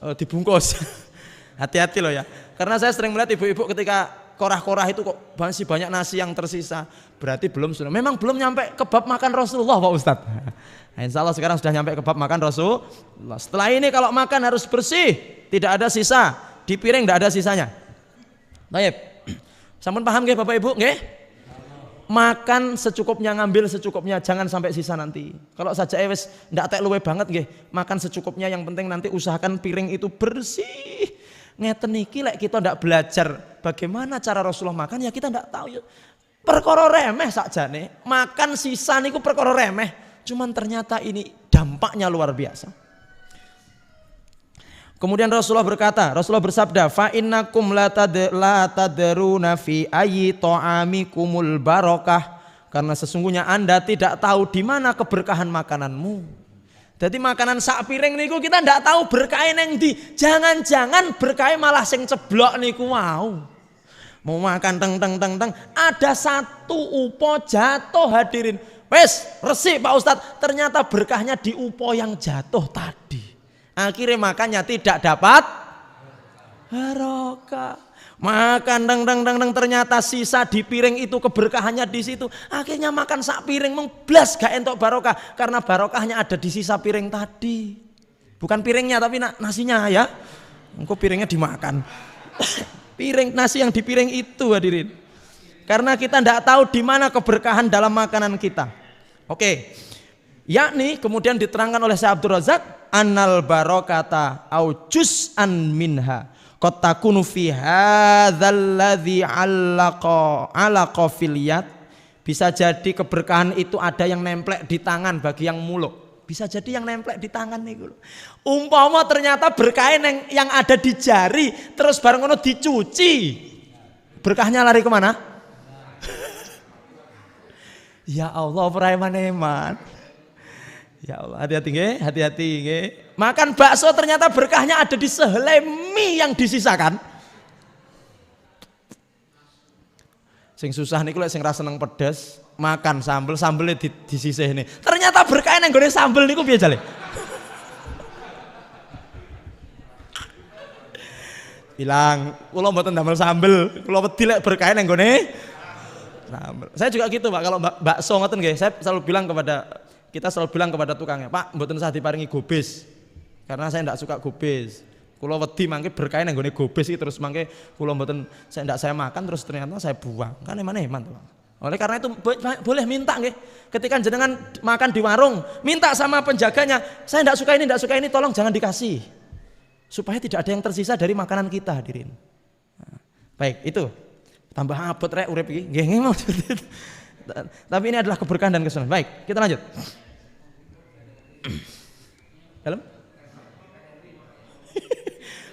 Oh, dibungkus. Hati-hati loh ya. Karena saya sering melihat ibu-ibu ketika korah-korah itu kok masih banyak nasi yang tersisa. Berarti memang belum nyampe kebab makan Rasulullah Pak Ustadz. Nah, insya Allah sekarang sudah nyampe kebab makan Rasulullah. Setelah ini kalau makan harus bersih, tidak ada sisa. Di piring tidak ada sisanya. Baik. Sampun paham nggih Bapak Ibu nggih? Makan secukupnya, ngambil secukupnya, jangan sampai sisa nanti. Kalau saja wis ndak tek luwe banget nggih, makan secukupnya, yang penting nanti usahakan piring itu bersih. Ngeten iki lek kita ndak belajar bagaimana cara Rasulullah makan ya kita ndak tahu ya. Perkara remeh sakjane, makan sisa niku perkara remeh, cuman ternyata ini dampaknya luar biasa. Kemudian Rasulullah bersabda, fa innakum la tadruna fi ayyi ta'amikumul barakah, karena sesungguhnya Anda tidak tahu di mana keberkahan makananmu. Jadi makanan sak piring niku kita ndak tahu berkah neng ndi. Jangan-jangan berkah malah sing ceblok niku mau. Mau makan teng ada satu upo jatuh hadirin. Wes, resik Pak Ustadz, ternyata berkahnya di upo yang jatuh tadi. Akhirnya makannya tidak dapat barokah. Makan deng ternyata sisa di piring itu keberkahannya di situ. Akhirnya makan sak piring blas gak entuk barokah karena barokahnya ada di sisa piring tadi. Bukan piringnya tapi nasinya ya. Engko piringnya dimakan. Piring nasi yang di piring itu hadirin. Karena kita tidak tahu di mana keberkahan dalam makanan kita. Oke. Yakni kemudian diterangkan oleh Syekh Abdul Razak, annal barokata au juz'an minha qad takunu fi hadzal ladzi alaqa fil yad. Bisa jadi keberkahan itu ada yang nemplek di tangan bagi yang muluk. Bisa jadi yang nemplek di tangan niku. Umpama ternyata berkah yang ada di jari terus bareng ngono dicuci. Berkahnya lari kemana? Ya Allah, preman-preman. Ya Allah, hati-hati nggih, hati-hati nggih. Makan bakso ternyata berkahnya ada di sehelai mie yang disisakan. Sing susah niku lek sing ra seneng pedes, makan sambelnya disisihne. Ternyata berkah nang nggone sambel niku piye jale? Bilang, kula mboten damel sambel, kula wedi lek berkah nang nggone sambel. Saya juga gitu, Pak. Kalau bakso ngoten nggih, saya kita selalu bilang kepada tukangnya, Pak, mboten usah diparingi gobis. Karena saya tidak suka gobis. Kula wedi mangke berkah nang nggone gobis iki terus mangke kula mboten saya makan terus ternyata saya buang. Kan eman-eman tuh. Oleh karena itu boleh minta nggih. Ketika jenengan makan di warung, minta sama penjaganya, saya tidak suka ini, tolong jangan dikasih. Supaya tidak ada yang tersisa dari makanan kita, hadirin. Nah, baik, itu. Tambah abot rek urip iki. Nggih maksud itu. Tapi ini adalah keberkahan dan kesenangan. Baik, kita lanjut. Dalam?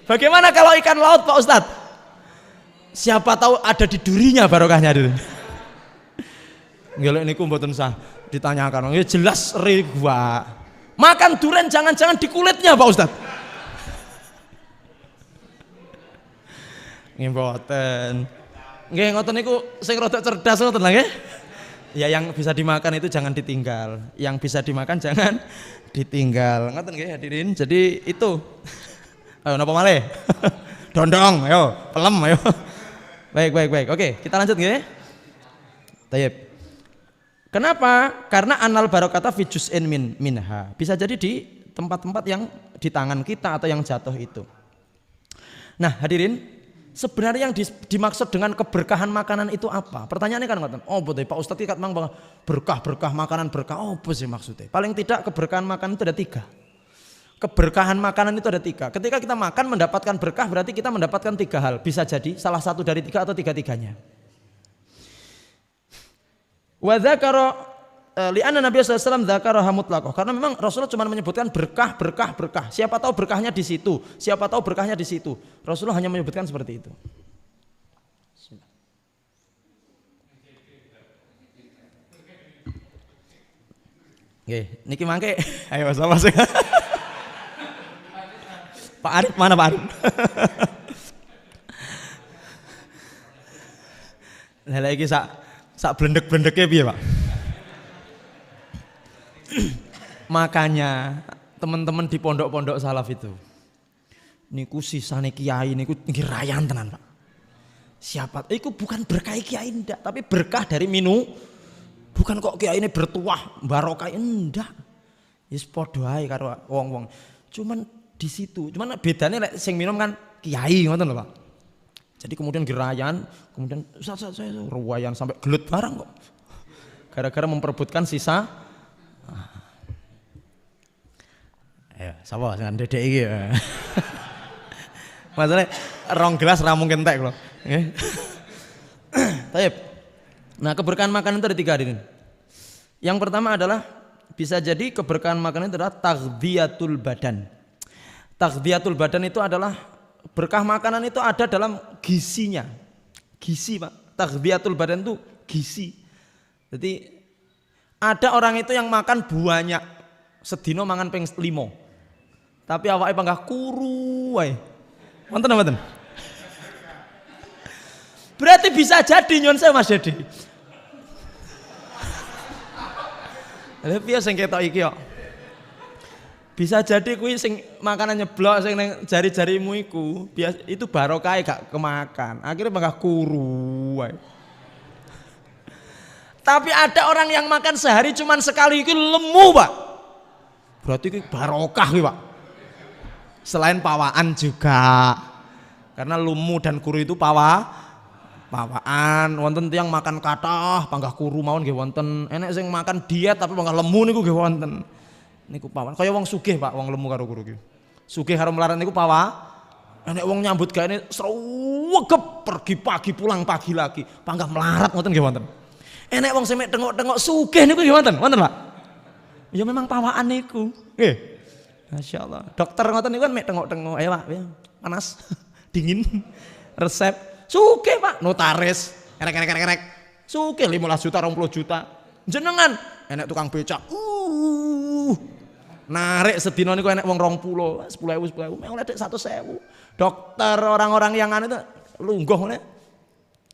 Bagaimana kalau ikan laut Pak Ustadz? Siapa tahu ada di durinya barokahnya dulu. Ngelok niku mboten usah ditanyakan. Ya jelas gua. Makan durian jangan-jangan di kulitnya Pak Ustadz. Nggih mboten. Nggih ngoten niku sing rada cerdas ngoten lho nggih. Ya yang bisa dimakan itu jangan ditinggal. Yang bisa dimakan jangan ditinggal. Ngoten nggih hadirin. Jadi itu. Ayo napa malih? Dondong, ayo, pelem ayo. Baik. Oke, kita lanjut nggih. Tayyib. Kenapa? Karena anal barokata fi juz'in minha. Bisa jadi di tempat-tempat yang di tangan kita atau yang jatuh itu. Nah, hadirin, sebenarnya yang dimaksud dengan keberkahan makanan itu apa? Pertanyaannya kan ngoten. Oh, betul Pak Ustadz ikat mang berkah makanan berkah. Oh, apa sih maksudnya? Paling tidak keberkahan makanan itu ada 3. Keberkahan makanan itu ada 3. Ketika kita makan mendapatkan berkah berarti kita mendapatkan 3 hal. Bisa jadi salah satu dari 3 atau 3-tiganya. Wa dzakara li'anna Nabi sallallahu alaihi wasallam dzakaraha mutlaqah. Karena memang Rasulullah cuma menyebutkan berkah. Siapa tahu berkahnya di situ. Rasulullah hanya menyebutkan seperti itu. Nggih, niki mangke ayo masing-masing. Pak Arif mana Pak Arif? Lah iki Sak blendek-blendeke piye, Pak? Makanya teman-teman di pondok-pondok salaf itu niku sisane kiai niku ngirayan tenan, Pak. Siapa? Iku bukan berkah kiai ndak, tapi berkah dari bukan kok kiai ini bertuah barokah ndak. Wis padha ae karo wong-wong. Cuman di situ, cuman bedanya sing minum kan kiai ngoten lho, Pak. Jadi kemudian gerayan, kemudian saya ruwayan sampai gelut barang kok. Gara-gara memperebutkan sisa. Ayo, sapa dengan dedek iki ya. Masalahnya rong gelas ra mungkin entek lho. Nggih. Baik. Nah, keberkahan makanan itu ada 3 hadirin. Yang pertama adalah bisa jadi keberkahan makanan itu adalah taghdiyatul badan. Taghdiyatul badan itu adalah berkah makanan itu ada dalam gizinya. Gizi, Pak. Taghdiyatul badan itu gizi. Jadi ada orang itu yang makan banyak, sedino mangan ping 5. Tapi awake panggah kuru wae. Wonten mboten? Berarti bisa jadi nyon saya Mas Dedi. Lha piye sing ketok iki kok? Bisa jadi kuwi sing makanan nyeblok sing ning jari-jarimu iku, itu barokah gak kemakan. Akhirnya panggah kuru wae. Tapi ada orang yang makan sehari cuman sekali itu lemu, Pak. Berarti itu barokah, Pak. Selain pawaan juga. Karena lemu dan kuru itu pawaan. Wonten tiyang makan kathah panggah kuru mawon nggih wonten. Enek sing makan diet tapi panggah lemu niku nggih wonten. Niku pawaan. Kaya wong sugih, Pak, wong lemu karo kuru iki. Sugih karo melarat niku enek wong nyambut gawe sregep pergi pagi pulang pagi lagi. Panggah melarat ngoten nggih wonten. Enek wong sing mek tengok-tengok sugih niku nggih wonten Pak? Ya memang pawaan niku. Nggih. Masyaallah. Dokter ngoten niku kan mek tengok-tengok, ayo Pak, panas, dingin. Resep sugih, Pak, notaris, erek. Sugih 15 juta, 20 juta. Jenengan enek tukang becak. Narik sedina niku enek wong 20, 10.000, mek oleh 100.000. Dokter orang-orang yang anu itu lungguh ngene.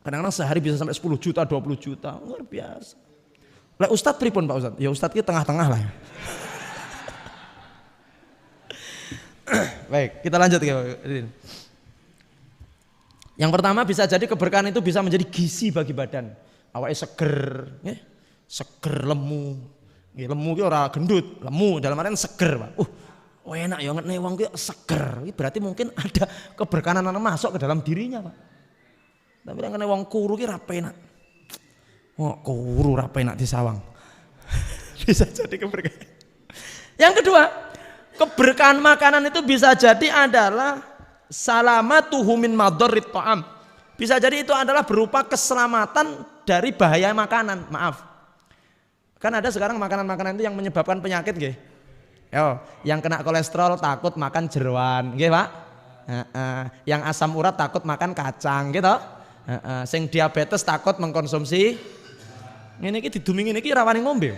Kadang-kadang sehari bisa sampai 10 juta, 20 juta. Luar biasa. Lah Ustadz pripun Pak Ustadz? Ya Ustadz ki tengah-tengah lah. Baik, kita lanjut ya. Yang pertama bisa jadi keberkahan itu bisa menjadi gizi bagi badan. Awake seger, nggih. Seger lemu. Nggih, lemu ki ora gendut, lemu dalam artian seger, Pak. Enak ya ngene wong ki seger. Iki berarti mungkin ada keberkahan masuk ke dalam dirinya, Pak. Tapi yang kena wong kuru ki ra penak. Kuru ra penak disawang. Bisa jadi keberkahan. Yang kedua, keberkahan makanan itu bisa jadi adalah salamatuhu min madharrit ta'am. Bisa jadi itu adalah berupa keselamatan dari bahaya makanan. Maaf. Kan ada sekarang makanan-makanan itu yang menyebabkan penyakit nggih. Yo, yang kena kolesterol takut makan jeroan, nggih, Pak? Yang asam urat takut makan kacang, gitu. Sing diabetes takut mengkonsumsi ini iki didumingi niki ra wani ngombe.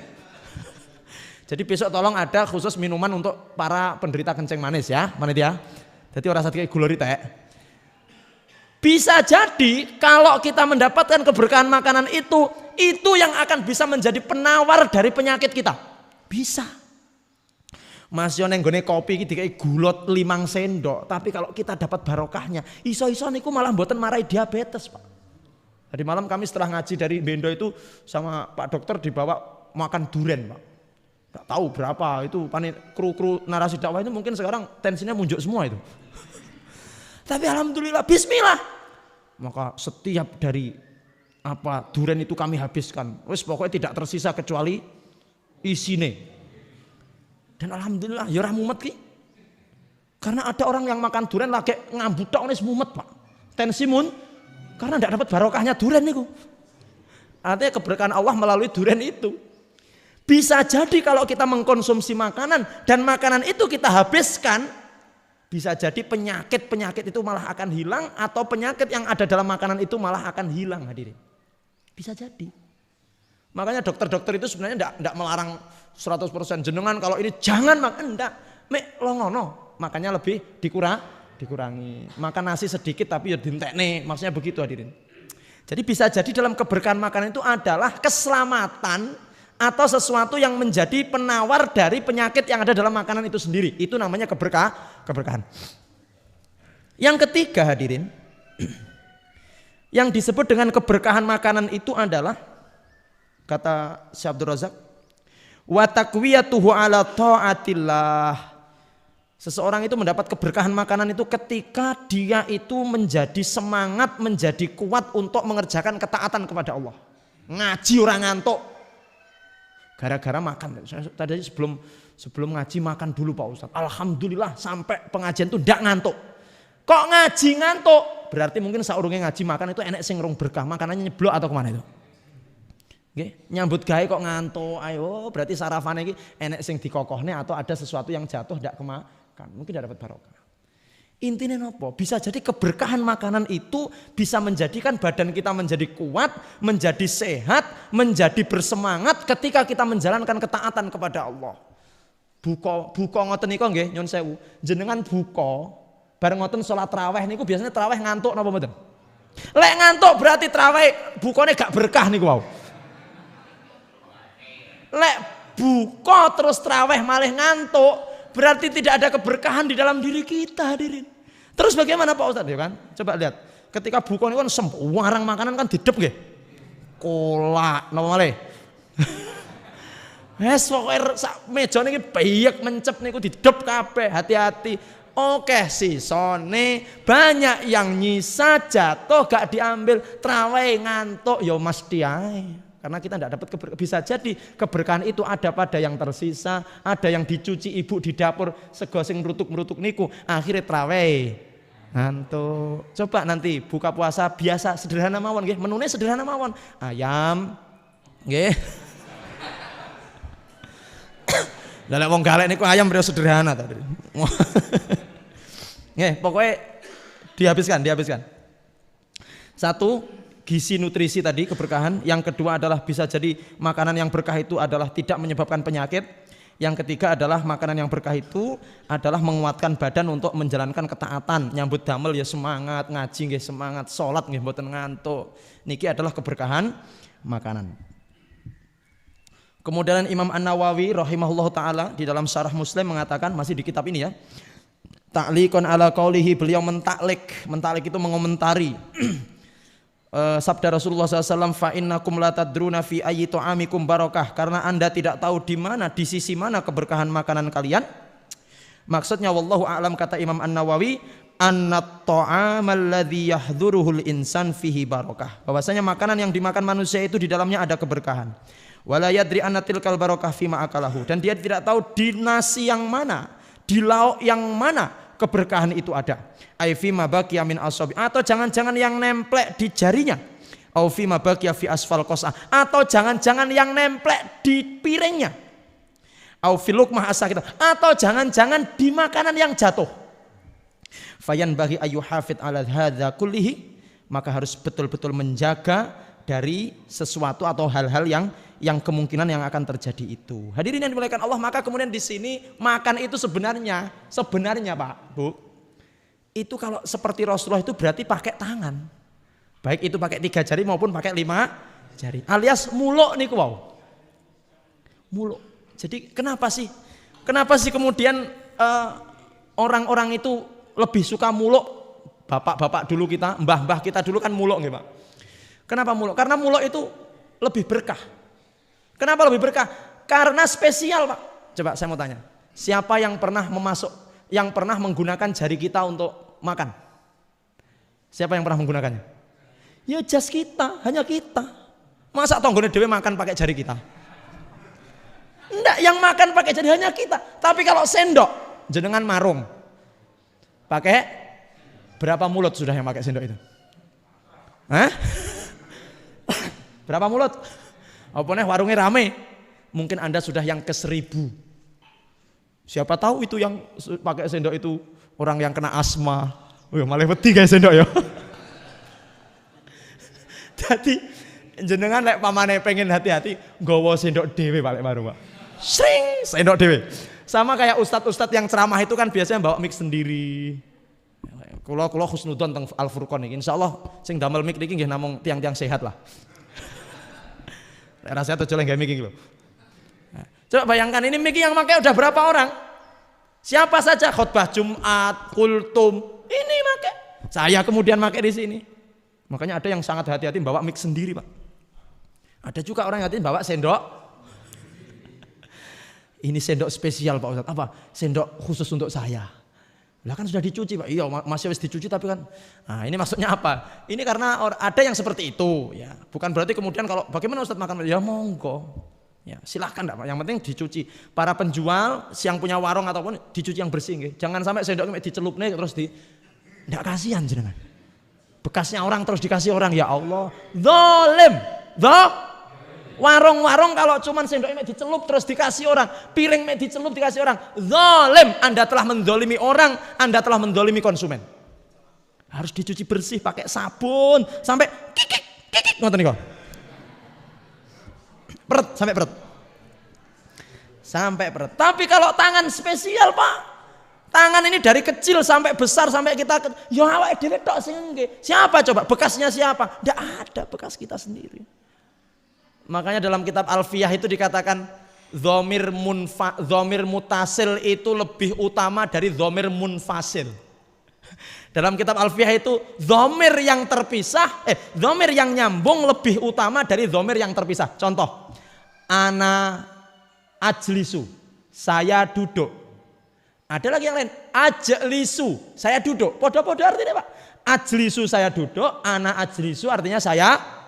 Jadi besok tolong ada khusus minuman untuk para penderita kencing manis ya, panitia. Jadi ora usah kayak gulori teh. Bisa jadi kalau kita mendapatkan keberkahan makanan itu yang akan bisa menjadi penawar dari penyakit kita. Bisa. Mas yo neng gone kopi iki dikai gulot 5 sendok, tapi kalau kita dapat barokahnya, iso-iso niku malah mboten marai diabetes, Pak. Tadi malam kami setelah ngaji dari Bendo itu sama Pak Dokter dibawa makan duren, Pak. Gak tahu berapa itu kru narasi dakwah itu mungkin sekarang tensinya munjuk semua itu. Tapi alhamdulillah bismillah. Maka setiap dari duren itu kami habiskan. Wes pokoknya tidak tersisa kecuali isine. Dan alhamdulillah ya ora mumet ki. Karena ada orang yang makan duren lagi ngambutak wis mumet, Pak. Tensi karena tidak dapat barokahnya duren niku. Artinya keberkahan Allah melalui duren itu. Bisa jadi kalau kita mengkonsumsi makanan dan makanan itu kita habiskan, bisa jadi penyakit itu malah akan hilang atau penyakit yang ada dalam makanan itu malah akan hilang, hadirin. Bisa jadi. Makanya dokter-dokter itu sebenarnya enggak melarang 100% jenengan kalau ini jangan makan, enggak. Mek longono, makanya lebih dikurangi. Makan nasi sedikit tapi ya dientekne, maksudnya begitu, hadirin. Jadi bisa jadi dalam keberkahan makanan itu adalah keselamatan atau sesuatu yang menjadi penawar dari penyakit yang ada dalam makanan itu sendiri. Itu namanya keberkahan. Yang ketiga hadirin, yang disebut dengan keberkahan makanan itu adalah, kata Syekh Abdul Razak, wa taqwiyatuhu ala taatillah. Seseorang itu mendapat keberkahan makanan itu ketika dia itu menjadi semangat, menjadi kuat untuk mengerjakan ketaatan kepada Allah. Ngaji orang ngantuk gara-gara makan. Saya tadi sebelum ngaji makan dulu Pak Ustadz. Alhamdulillah sampai pengajian itu ndak ngantuk. Kok ngaji ngantuk? Berarti mungkin saurunge ngaji makan itu enek sing rong berkah, makanannya nyeblok atau kemana itu? Nggih, nyambut gawe kok ngantuk. Ayo, berarti sarafane iki enek sing dikokohne atau ada sesuatu yang jatuh ndak kemakan. Mungkin tidak dapat barokah. Intinya apa? Bisa jadi keberkahan makanan itu bisa menjadikan badan kita menjadi kuat, menjadi sehat, menjadi bersemangat ketika kita menjalankan ketaatan kepada Allah. Buka ngoten niku nggih, nyun sewu. Jenengan buka bareng ngoten salat tarawih niku biasanya tarawih ngantuk napa mboten? Lek ngantuk berarti tarawih bukane gak berkah niku wau. Lek buka terus tarawih malih ngantuk berarti tidak ada keberkahan di dalam diri kita hadirin. Terus bagaimana Pak Ustadz ya kan? Coba lihat. Ketika buka ini kan warang makanan kan didep nggih. Kolak napa malih? Wes pokoke sak meja niki bayek mencep niku didep kabeh, hati-hati. Oke sisone banyak yang nyisa jatuh gak diambil, traweh ngantuk ya mesti ae. Karena kita tidak dapat bisa jadi keberkahan itu ada pada yang tersisa, ada yang dicuci ibu di dapur sego sing merutuk-merutuk niku, akhirnya traweh ngantuk. Coba nanti buka puasa biasa sederhana mawon nggih, menune sederhana mawon. Ayam nggih. Lah lek wong galek niku ayam beliau sederhana tadi. Nggih, pokoknya dihabiskan. Satu, gizi nutrisi tadi keberkahan. Yang kedua adalah bisa jadi makanan yang berkah itu adalah tidak menyebabkan penyakit. Yang ketiga adalah makanan yang berkah itu adalah menguatkan badan untuk menjalankan ketaatan. Nyambut damel ya semangat, ngaji nggih semangat, salat nggih mboten ngantuk. Niki adalah keberkahan makanan. Kemudian Imam An-Nawawi rahimahullahu taala di dalam Syarah Muslim mengatakan, masih di kitab ini ya. Ta'liqan ala qaulihi, beliau mentaklik itu mengomentari sabda Rasulullah SAW, fa innakum la tadruna fi ayyi ta'amikum barakah, karena Anda tidak tahu di mana, di sisi mana keberkahan makanan kalian. Maksudnya wallahu a'lam, kata Imam An-Nawawi, annat ta'amal ladzi yahdhuruhul insan fihi barakah, bahwasanya makanan yang dimakan manusia itu di dalamnya ada keberkahan. Wala yadri anna tilkal barakah fima akalahu, dan dia tidak tahu di nasi yang mana, di lauk yang mana keberkahan itu ada. Ai fi ma baqiya min asabi, atau jangan-jangan yang nemplek di jarinya. Au fi ma baqiya fi asfal qasah, atau jangan-jangan yang nemplek di piringnya. Au fi luqmah asakita, atau jangan-jangan di makanan yang jatuh. Fayan bagi ayu hafid ala hadza kullihi, maka harus betul-betul menjaga dari sesuatu atau hal-hal yang kemungkinan yang akan terjadi itu. Hadirin yang dimuliakan Allah, maka kemudian di sini makan itu sebenarnya Pak, Bu, itu kalau seperti Rasulullah itu berarti pakai tangan. Baik itu pakai 3 jari maupun pakai 5 jari. Alias muluk niku wow. Muluk. Jadi kenapa sih kemudian orang-orang itu lebih suka muluk? Bapak-bapak dulu kita, mbah-mbah kita dulu kan muluk nggih, Pak. Kenapa muluk? Karena muluk itu lebih berkah. Kenapa lebih berkah? Karena spesial, Pak. Coba saya mau tanya, siapa yang pernah menggunakan jari kita untuk makan? Siapa yang pernah menggunakannya? Ya jas kita, hanya kita. Masa tonggone dhewe makan pakai jari kita? Enggak, yang makan pakai jari hanya kita. Tapi kalau sendok, jenengan marung, pakai berapa mulut sudah yang pakai sendok itu? Hah? Berapa mulut? Apa nih warungnya rame? Mungkin Anda sudah yang ke-1000. Siapa tahu itu yang pakai sendok itu orang yang kena asma. Malah wedi guys sendok ya. Jadi jenengan lek pamane pengen hati-hati nggawa sendok dhewe balik warung, Pak. Sing sendok dhewe. Sama kayak ustadz-ustadz yang ceramah itu kan biasanya bawa mic sendiri. Kula husnudzon teng Al Furqan iki. Insyaallah sing damel mik niki nggih namung tiang-tiang sehat lah. Lek rasane aja lek mik iki lho. Coba bayangkan ini mik yang pakai udah berapa orang? Siapa saja khutbah Jumat, kultum, ini pakai. Saya kemudian pakai di sini. Makanya ada yang sangat hati-hati bawa mik sendiri, Pak. Ada juga orang yang hati bawa sendok. Ini sendok spesial, Pak Ustadz. Apa? Sendok khusus untuk saya. Lah kan sudah dicuci, Pak. Iya, masih harus dicuci tapi kan. Nah, ini maksudnya apa? Ini karena ada yang seperti itu, ya. Bukan berarti kemudian kalau bagaimana Ustadz makan? Ya monggo. Ya, silahkan enggak, Pak. Yang penting dicuci. Para penjual, yang punya warung ataupun dicuci yang bersih nggih. Jangan sampai sendoknya dicelupne terus enggak kasihan jenengan. Bekasnya orang terus dikasih orang, ya Allah. Zalim. Warung-warung kalau cuman sendoknya dicelup terus dikasih orang, piring dicelup dikasih orang, zalim. Anda telah mendolimi orang, Anda telah mendolimi konsumen. Harus dicuci bersih pakai sabun sampai kikik ngoten niku. Peret sampai peret. Sampai peret. Tapi kalau tangan spesial, Pak. Tangan ini dari kecil sampai besar sampai kita ya awake dhewe tok sing nggih. Siapa coba? Bekasnya siapa? Enggak ada bekas kita sendiri. Makanya dalam kitab Alfiyah itu dikatakan dhamir mutasil itu lebih utama dari dhamir munfasil. Dalam kitab Alfiyah itu dhamir yang terpisah, dhamir yang nyambung lebih utama dari dhamir yang terpisah. Contoh, ana ajlisu, saya duduk. Ada lagi yang lain, ajlisu, saya duduk. Podo-podo artinya, Pak. Ajlisu saya duduk, ana ajlisu artinya saya.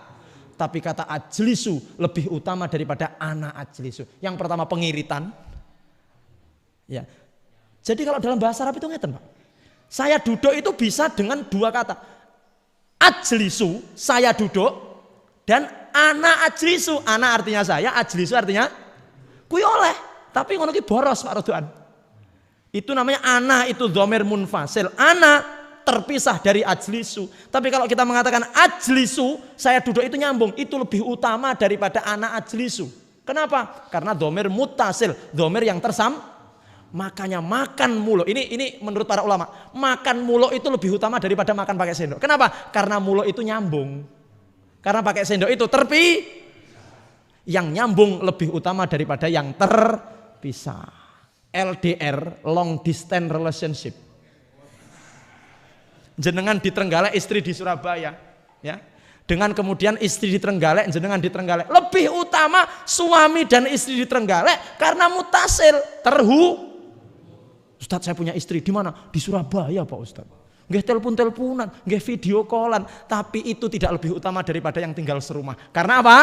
Tapi kata ajlisu lebih utama daripada ana ajlisu. Yang pertama pengiritan. Ya. Jadi kalau dalam bahasa Arab itu ngeten, Pak. Saya duduk itu bisa dengan dua kata. Ajlisu, saya duduk, dan ana ajlisu. Ana artinya saya, ajlisu artinya kuwi oleh. Tapi ngono ki boros, Pak Rodoan. Itu namanya ana, itu dhamir munfasil. Ana terpisah dari ajlisu. Tapi kalau kita mengatakan ajlisu, saya duduk, itu nyambung. Itu lebih utama daripada ana ajlisu. Kenapa? Karena dhamir muttasil, dhamir yang tersam. Makanya makan mulo. Ini menurut para ulama, makan mulo itu lebih utama daripada makan pakai sendok. Kenapa? Karena mulo itu nyambung. Karena pakai sendok itu yang nyambung lebih utama daripada yang terpisah. LDR, long distance relationship. Jenengan di Trenggalek, istri di Surabaya, ya. Dengan kemudian istri di Trenggalek, jenengan di Trenggalek. Lebih utama suami dan istri di Trenggalek karena mutasil, Ustadz, saya punya istri di mana? Di Surabaya, Pak Ustadz. Nggih telepon-teleponan, nggih video callan, tapi itu tidak lebih utama daripada yang tinggal serumah. Karena apa?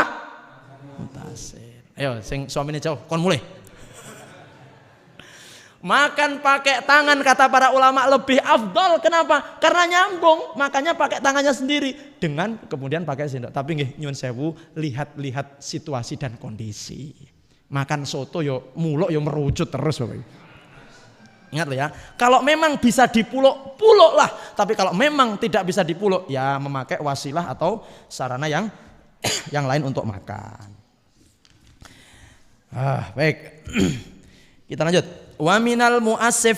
Mutasil. Ayo, sing suamine jauh, kon mulai. Makan pakai tangan kata para ulama lebih afdol. Kenapa? Karena nyambung. Makanya pakai tangannya sendiri dengan kemudian pakai sendok. Tapi nggih nyuwun sewu, lihat situasi dan kondisi. Makan soto yo muluk yo merucut terus, Bapak. Ingat loh ya. Kalau memang bisa dipuluk, puluk lah. Tapi kalau memang tidak bisa dipuluk, ya memakai wasilah atau sarana yang lain untuk makan. Baik. Kita lanjut. Wa minal mu'asif.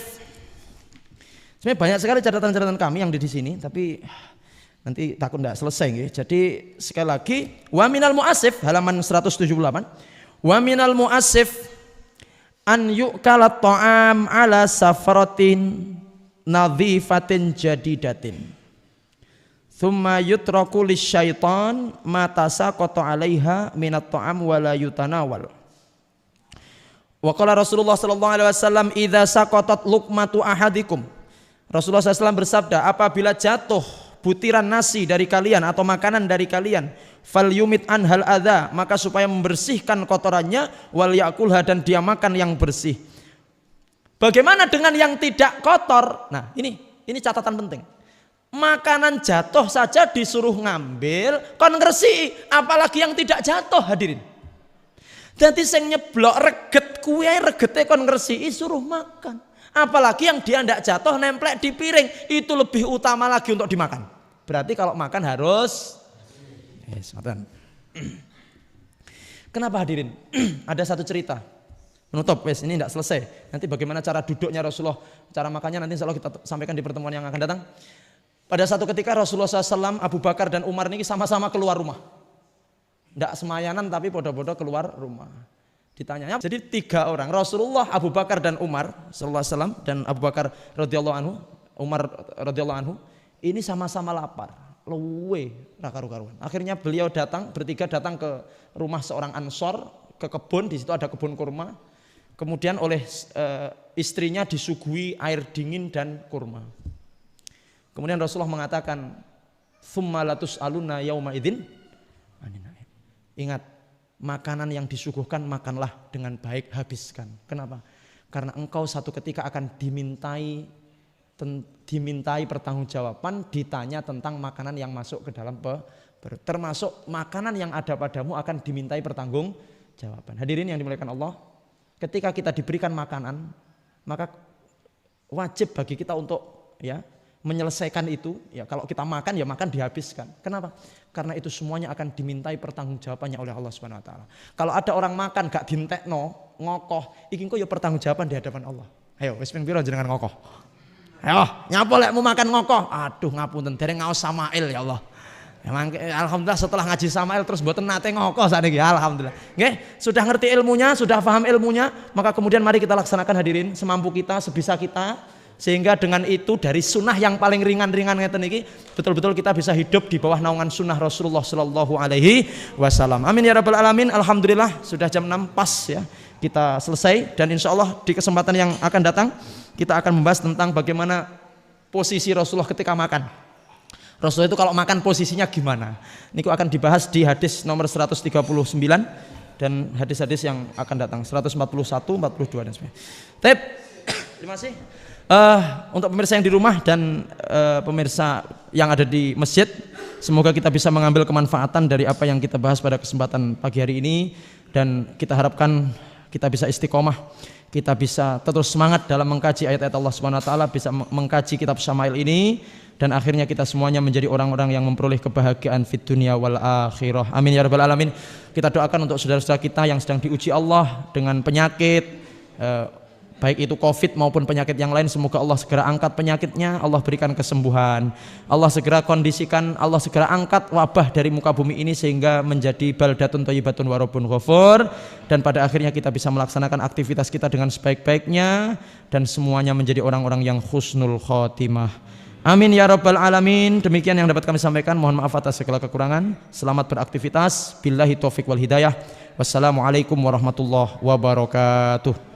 Sebenarnya banyak sekali catatan-catatan kami yang di sini, tapi nanti takut enggak selesai nggih. Jadi sekali lagi, wa minal mu'asif halaman 178. Wa minal mu'asif an yu'kala ta'am ala safaratin nadhifatin jadidatin. Thumma yutraku lisyaitan ma tasaqata 'alaiha minat ta'am wa la yutanawal. Wa qala Rasulullah sallallahu alaihi wasallam idza saqatat luqmatu ahadikum. Rasulullah SAW bersabda, apabila jatuh butiran nasi dari kalian atau makanan dari kalian, falyumit anhal adza, maka supaya membersihkan kotorannya, wal yakulha, dan dia makan yang bersih. Bagaimana dengan yang tidak kotor? Nah, ini catatan penting. Makanan jatuh saja disuruh ngambil, kon ngresiki, apalagi yang tidak jatuh, hadirin. Jadi sing nyeblok reget kuwi regete kon ngresiki suruh makan. Apalagi yang dia ndak jatuh nemplek di piring, itu lebih utama lagi untuk dimakan. Berarti kalau makan harus Kenapa hadirin? Ada satu cerita Menutup, wes ini tidak selesai. Nanti bagaimana cara duduknya Rasulullah, cara makannya nanti insya Allah kita sampaikan di pertemuan yang akan datang. Pada satu ketika Rasulullah SAW, Abu Bakar dan Umar ini sama-sama keluar rumah. Tidak semayanan tapi bodoh-bodoh keluar rumah. Ditanyanya, jadi 3 orang, Rasulullah, Abu Bakar dan Umar sallallahu alaihi wasallam, dan Abu Bakar radhiyallahu anhu, Umar radhiyallahu anhu, ini sama-sama lapar. Luwe raka-rukaruan. Akhirnya beliau bertiga datang ke rumah seorang Ansor, ke kebun, di situ ada kebun kurma. Kemudian oleh istrinya disuguhi air dingin dan kurma. Kemudian Rasulullah mengatakan, "Tsumma latus'aluna yauma idzin anin na'im." Ingat, makanan yang disuguhkan makanlah dengan baik, habiskan. Kenapa? Karena engkau satu ketika akan dimintai pertanggungjawaban, ditanya tentang makanan yang masuk ke dalam perut. Termasuk makanan yang ada padamu akan dimintai pertanggungjawaban. Hadirin yang dimuliakan Allah, ketika kita diberikan makanan, maka wajib bagi kita untuk menyelesaikan itu. Ya, kalau kita makan ya makan dihabiskan. Kenapa? Karena itu semuanya akan dimintai pertanggungjawabannya oleh Allah Subhanahu wa taala. Kalau ada orang makan gak dintekno, ngokoh, iki engko ya pertanggungjawaban di hadapan Allah. Ayo wis ping pira jenengan ngokoh? Ayo, nyapa lek mau makan ngokoh? Aduh ngapunten dereng ngaos Samail ya Allah. Memang alhamdulillah setelah ngaji Samail terus mboten nate ngokoh sakniki, alhamdulillah. Nggih, sudah ngerti ilmunya, sudah paham ilmunya, maka kemudian mari kita laksanakan hadirin semampu kita, sebisa kita, sehingga dengan itu dari sunnah yang paling ringan-ringan ngeten iki betul-betul kita bisa hidup di bawah naungan sunnah Rasulullah sallallahu alaihi wasallam. Amin ya rabbal alamin. Alhamdulillah sudah jam 6 pas ya. Kita selesai dan insya Allah di kesempatan yang akan datang kita akan membahas tentang bagaimana posisi Rasulullah ketika makan. Rasulullah itu kalau makan posisinya gimana? Ini akan dibahas di hadis nomor 139 dan hadis-hadis yang akan datang 141, 42 dan sebagainya. Terima kasih. Untuk pemirsa yang di rumah dan pemirsa yang ada di masjid, semoga kita bisa mengambil kemanfaatan dari apa yang kita bahas pada kesempatan pagi hari ini, dan kita harapkan kita bisa istiqomah, kita bisa terus semangat dalam mengkaji ayat-ayat Allah Subhanahu wa taala, bisa mengkaji kitab Syama'il ini, dan akhirnya kita semuanya menjadi orang-orang yang memperoleh kebahagiaan fid dunya wal akhirah. Amin ya rabbal alamin. Kita doakan untuk saudara-saudara kita yang sedang diuji Allah dengan penyakit, baik itu COVID maupun penyakit yang lain, semoga Allah segera angkat penyakitnya, Allah berikan kesembuhan, Allah segera kondisikan, Allah segera angkat wabah dari muka bumi ini sehingga menjadi baldatun thayyibatun wa rabbun ghafur, dan pada akhirnya kita bisa melaksanakan aktivitas kita dengan sebaik-baiknya dan semuanya menjadi orang-orang yang husnul khotimah. Amin ya rabbal alamin. Demikian yang dapat kami sampaikan, mohon maaf atas segala kekurangan. Selamat beraktivitas, billahi taufik wal hidayah. Wassalamualaikum warahmatullahi wabarakatuh.